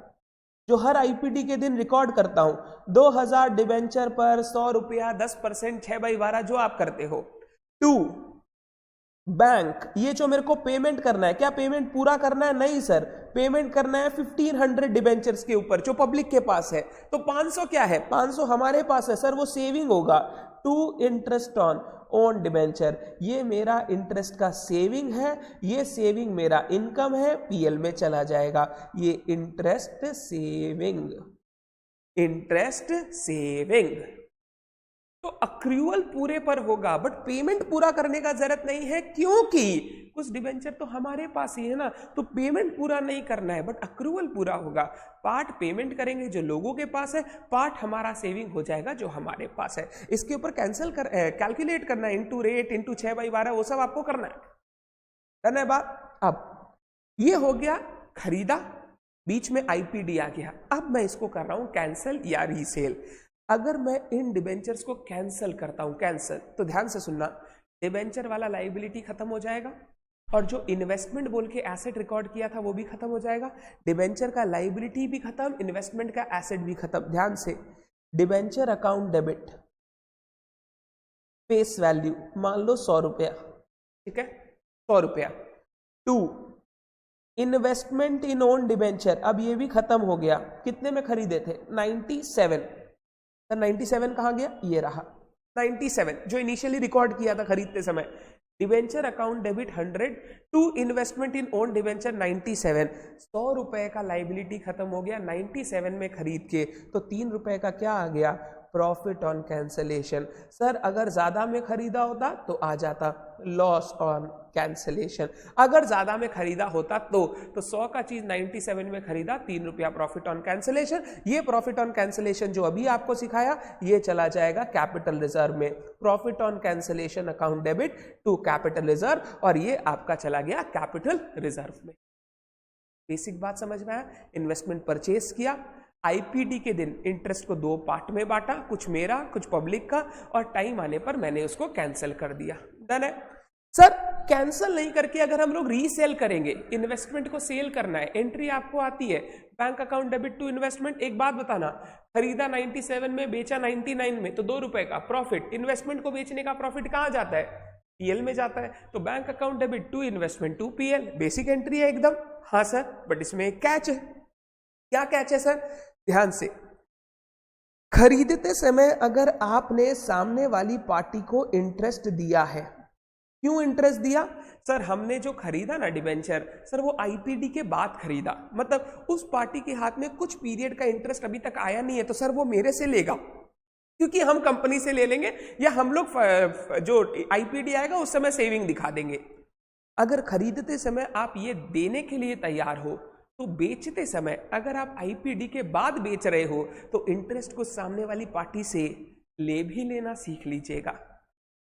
A: जो हर आईपीडी के दिन रिकॉर्ड करता हूं, 2000 डिबेंचर पर 100 रुपया, 10%, 6/12 जो आप करते हो। 2 बैंक, ये जो मेरे को पेमेंट करना है, क्या पेमेंट पूरा करना है? नहीं सर, पेमेंट करना है 1500 डिबेंचर्स के ऊपर जो पब्लिक के पास है। तो 500 क्या है? 500 हमारे पास है सर, वो सेविंग होगा। 2 इंटरेस्ट ऑन ओन डिबेंचर, ये मेरा इंटरेस्ट का सेविंग है, ये सेविंग मेरा इनकम है, पीएल में चला जाएगा। ये इंटरेस्ट सेविंग, इंटरेस्ट सेविंग। तो अक्रूवल पूरे पर होगा, बट पेमेंट पूरा करने का जरूरत नहीं है, क्योंकि कुछ डिबेंचर तो हमारे पास ही है ना, तो पेमेंट पूरा नहीं करना है, बट अक्रूवल पूरा होगा। पार्ट पेमेंट करेंगे जो लोगों के पास है, पार्ट हमारा सेविंग हो जाएगा जो हमारे पास है। इसके ऊपर कैलकुलेट करना है, इंटू रेट, इंटू 6/12, वो सब आपको करना है। धन्यवाद। अब ये हो गया खरीदा, बीच में आईपीडी आ गया, अब मैं इसको कर रहा हूं कैंसिल या रीसेल। अगर मैं इन डिबेंचर्स को कैंसिल करता हूं, कैंसिल, तो ध्यान से सुनना, डिबेंचर वाला लाइबिलिटी खत्म हो जाएगा और जो इन्वेस्टमेंट बोल के एसेट रिकॉर्ड किया था वो भी खत्म हो जाएगा। डिबेंचर का लाइबिलिटी भी खत्म, इन्वेस्टमेंट का एसेट भी खत्म। ध्यान से, debenture account debit, face value मान लो 100 रुपया, ठीक है, 100 रुपया। 2, इन्वेस्टमेंट इन ओन डिबेंचर, अब ये भी खत्म हो गया। कितने में खरीदे थे? 97। 97 कहां गया? ये रहा 97 जो इनिशियली रिकॉर्ड किया था खरीदते समय। Debenture account debit 100 to investment in own debenture 97, 100 रुपए का लाइबिलिटी खत्म हो गया 97 में खरीद के, तो 3 रुपए का क्या आ गया? Profit on cancellation. सर अगर ज्यादा में खरीदा होता तो आ जाता लॉस ऑन कैंसलेशन। अगर ज्यादा में खरीदा होता तो 100 का चीज 97 में खरीदा, 3 रुपया प्रॉफिट ऑन कैंसलेशन। ये प्रॉफिट ऑन कैंसलेशन जो अभी आपको सिखाया ये चला जाएगा कैपिटल रिजर्व में। Profit on cancellation account debit to capital reserve, और ये आपका चला गया कैपिटल रिजर्व में। बेसिक बात समझ में आया? इन्वेस्टमेंट परचेस किया, आईपीडी के दिन इंटरेस्ट को 2 पार्ट में बांटा, कुछ मेरा कुछ पब्लिक का, और टाइम आने पर मैंने उसको कैंसिल कर दिया। डन है। सर कैंसिल नहीं करके अगर हम लोग रीसेल करेंगे, इन्वेस्टमेंट को सेल करना है, एंट्री आपको आती है bank account debit to investment. एक बात बताना, खरीदा 97 में, बेचा 99 में, तो 2 रुपए का प्रॉफिट। इन्वेस्टमेंट को बेचने का प्रॉफिट कहां जाता है? पीएल में जाता है। तो bank account debit to investment to PL, basic entry है एकदम। हाँ सर, बट इसमें एक कैच है। क्या कैच है सर? ध्यान से, खरीदते समय अगर आपने सामने वाली पार्टी को इंटरेस्ट दिया है, क्यों इंटरेस्ट दिया? सर हमने जो खरीदा ना डिबेंचर, सर वो आईपीडी के बाद खरीदा, मतलब उस पार्टी के हाथ में कुछ पीरियड का इंटरेस्ट अभी तक आया नहीं है, तो सर वो मेरे से लेगा, क्योंकि हम कंपनी से ले लेंगे, या हम लोग जो आईपीडी आएगा उस समय सेविंग दिखा देंगे। अगर खरीदते समय आप ये देने के लिए तैयार हो, तो बेचते समय अगर आप आईपीडी के बाद बेच रहे हो तो इंटरेस्ट को सामने वाली पार्टी से ले भी लेना सीख लीजिएगा।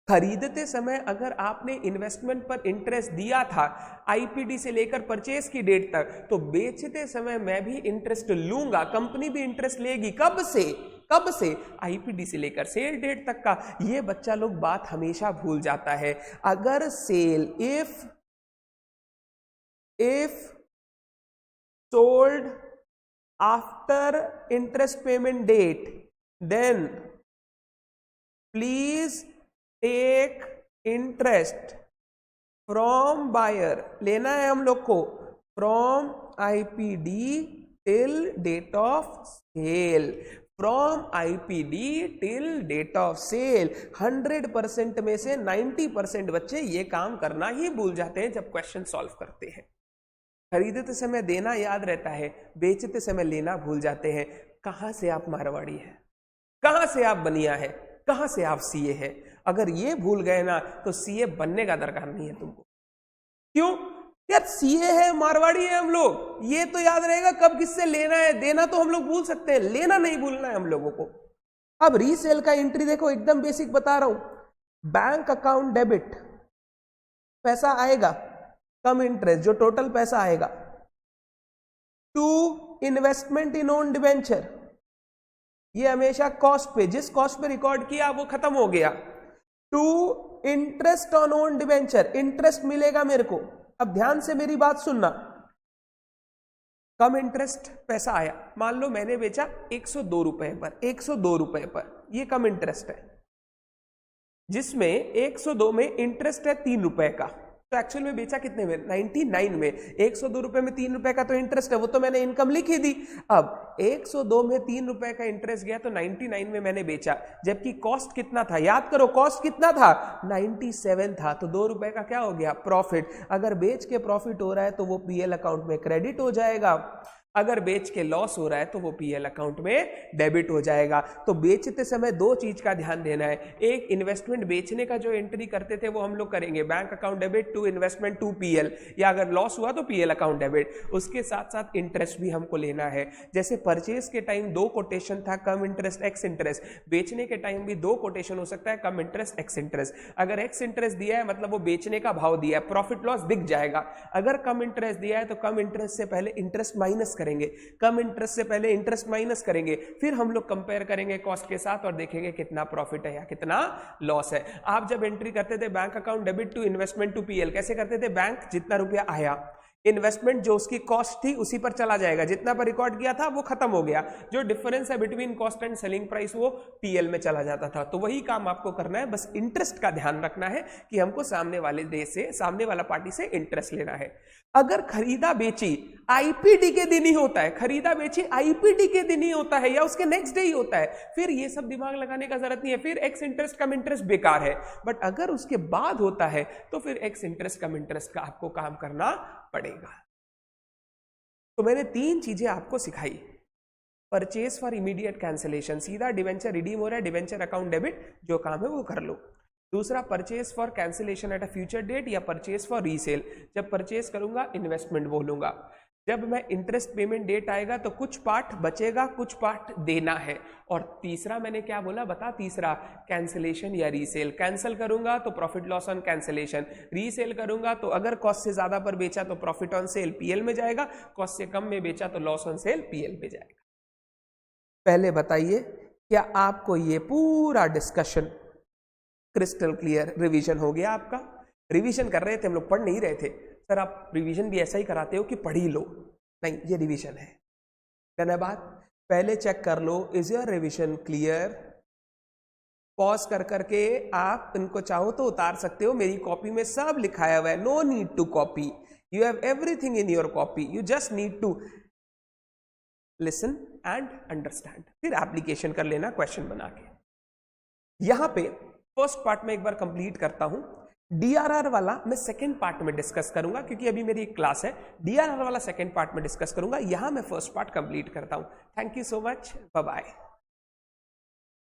A: खरीदते समय अगर आपने इन्वेस्टमेंट पर इंटरेस्ट दिया था आईपीडी से लेकर परचेज की डेट तक, तो बेचते समय मैं भी इंटरेस्ट लूंगा, कंपनी भी इंटरेस्ट लेगी। कब से? कब से? आईपीडी से लेकर सेल डेट तक का। ये बच्चा लोग बात हमेशा भूल जाता है। अगर sale if sold after interest payment date, then please take interest from buyer। लेना है हम लोग को from IPD till date of sale, from IPD till date of sale। 100% में से 90% बच्चे ये काम करना ही भूल जाते हैं जब क्वेश्चन सॉल्व करते हैं। खरीदते समय देना याद रहता है, बेचते समय लेना भूल जाते हैं। कहां से आप मारवाड़ी है, कहां से आप बनिया है, कहां से आप सीए है? अगर ये भूल गए ना तो सीए बनने का दरकार नहीं है तुमको। क्यों यार? सीए है, मारवाड़ी है हम लोग, ये तो याद रहेगा कब किससे लेना है। देना तो हम लोग भूल सकते हैं, लेना नहीं भूलना है हम लोगों को। अब रीसेल का एंट्री देखो, एकदम बेसिक बता रहा हूं। बैंक अकाउंट डेबिट, पैसा आएगा कम इंटरेस्ट, जो टोटल पैसा आएगा, to investment in own debenture, ये हमेशा कॉस्ट पे, जिस कॉस्ट पे रिकॉर्ड किया वो खत्म हो गया। To interest on own debenture, interest मिलेगा मेरे को। अब ध्यान से मेरी बात सुनना, कम इंटरेस्ट पैसा आया, मान लो मैंने बेचा 102 रुपए पर, 102 रुपए पर, ये कम इंटरेस्ट है, जिसमें 102 में इंटरेस्ट है 3 रुपए का। तो एक्चुअल में बेचा कितने में? 99 में। 102 रुपए में 3 रुपए का तो इंटरेस्ट है, वो तो मैंने इनकम लिखी दी। अब 102 में 3 रुपए का इंटरेस्ट गया तो 99 में मैंने बेचा, जबकि कॉस्ट कितना था? याद करो, कॉस्ट कितना था? 97 था। तो 2 रुपए का क्या हो गया? प्रॉफिट। अगर बेच के प्रॉफिट हो रहा है तो वो पीएल अकाउंट में क्रेडिट हो जाएगा, अगर बेच के लॉस हो रहा है तो वो पीएल अकाउंट में डेबिट हो जाएगा। तो बेचते समय 2 चीज का ध्यान देना है। एक, इन्वेस्टमेंट बेचने का जो एंट्री करते थे वो हम लोग करेंगे bank account debit to investment to PL, या अगर लॉस हुआ तो पीएल अकाउंट डेबिट। उसके साथ साथ इंटरेस्ट भी हमको लेना है। जैसे परचेज के टाइम 2 कोटेशन था, कम इंटरेस्ट एक्स इंटरेस्ट। बेचने के टाइम भी 2 कोटेशन हो सकता है, कम इंटरेस्ट एक्स इंटरेस्ट। अगर एक्स इंटरेस्ट दिया है मतलब वो बेचने का भाव दिया है, प्रॉफिट लॉस दिख जाएगा। अगर कम इंटरेस्ट दिया है तो कम इंटरेस्ट से पहले इंटरेस्ट माइनस करेंगे, कम इंटरेस्ट से पहले इंटरेस्ट माइनस करेंगे, फिर हम लोग कंपेयर करेंगे कॉस्ट के साथ और देखेंगे कितना प्रॉफिट है या कितना लॉस है। आप जब एंट्री करते थे bank account debit to investment to PL, कैसे करते थे? बैंक जितना रुपया आया, इन्वेस्टमेंट जो उसकी कॉस्ट थी उसी पर चला जाएगा, जितना पर रिकॉर्ड किया था वो खत्म हो गया, जो डिफरेंस है between cost and selling price वो पीएल में चला जाता था। तो वही काम आपको करना है, बस इंटरेस्ट का ध्यान रखना है कि हमको सामने वाले देश से, सामने वाला पार्टी से इंटरेस्ट लेना है। अगर खरीदा बेची आईपीडी के दिन ही होता है, खरीदा बेची आईपीडी के दिन ही होता है या उसके नेक्स्ट डे ही होता है, फिर ये सब दिमाग लगाने का जरूरत नहीं है, फिर एक्स इंटरेस्ट कम इंटरेस्ट बेकार है। बट अगर उसके बाद होता है तो फिर एक्स इंटरेस्ट कम इंटरेस्ट का आपको काम करना पड़ेगा। तो मैंने 3 चीजें आपको सिखाई। परचेज फॉर इमीडिएट कैंसिलेशन, सीधा डिवेंचर रिडीम हो रहा है, डिवेंचर अकाउंट डेबिट, जो काम है वो कर लो। दूसरा, purchase for cancellation at a future date या परचेज फॉर रीसेल, जब परचेज करूंगा इन्वेस्टमेंट बोलूंगा, जब मैं इंटरेस्ट पेमेंट डेट आएगा तो कुछ पार्ट बचेगा, कुछ पार्ट देना है। और तीसरा मैंने क्या बोला बता, तीसरा कैंसिलेशन या रीसेल, कैंसिल करूंगा तो profit loss on cancellation, resale करूंगा तो अगर कॉस्ट से ज्यादा पर बेचा तो प्रॉफिट ऑन सेल पीएल में जाएगा, कॉस्ट से कम में बेचा तो लॉस ऑन सेल पीएल में जाएगा। पहले बताइए क्या आपको ये पूरा डिस्कशन क्रिस्टल क्लियर? रिवीजन हो गया आपका? रिवीजन कर रहे थे हम लोग, पढ़ नहीं रहे थे। सर आप रिवीजन भी ऐसा ही कराते हो कि पढ़ ही लो? नहीं, ये रिवीजन है। धन्यवाद। पहले चेक कर लो is your revision clear. Pause कर करके आप इनको चाहो तो उतार सकते हो, मेरी कॉपी में सब लिखाया हुआ है, no need to copy, you have everything in your copy, you just need to listen and understand, फिर एप्लीकेशन कर लेना क्वेश्चन बना के। यहां पे फर्स्ट पार्ट में एक बार कंप्लीट करता हूं, डीआरआर वाला मैं सेकंड पार्ट में डिस्कस करूंगा, क्योंकि अभी मेरी एक क्लास है, डीआरआर वाला सेकंड पार्ट में डिस्कस करूंगा, यहां मैं फर्स्ट पार्ट कंप्लीट करता हूं। Thank you so much, bye bye.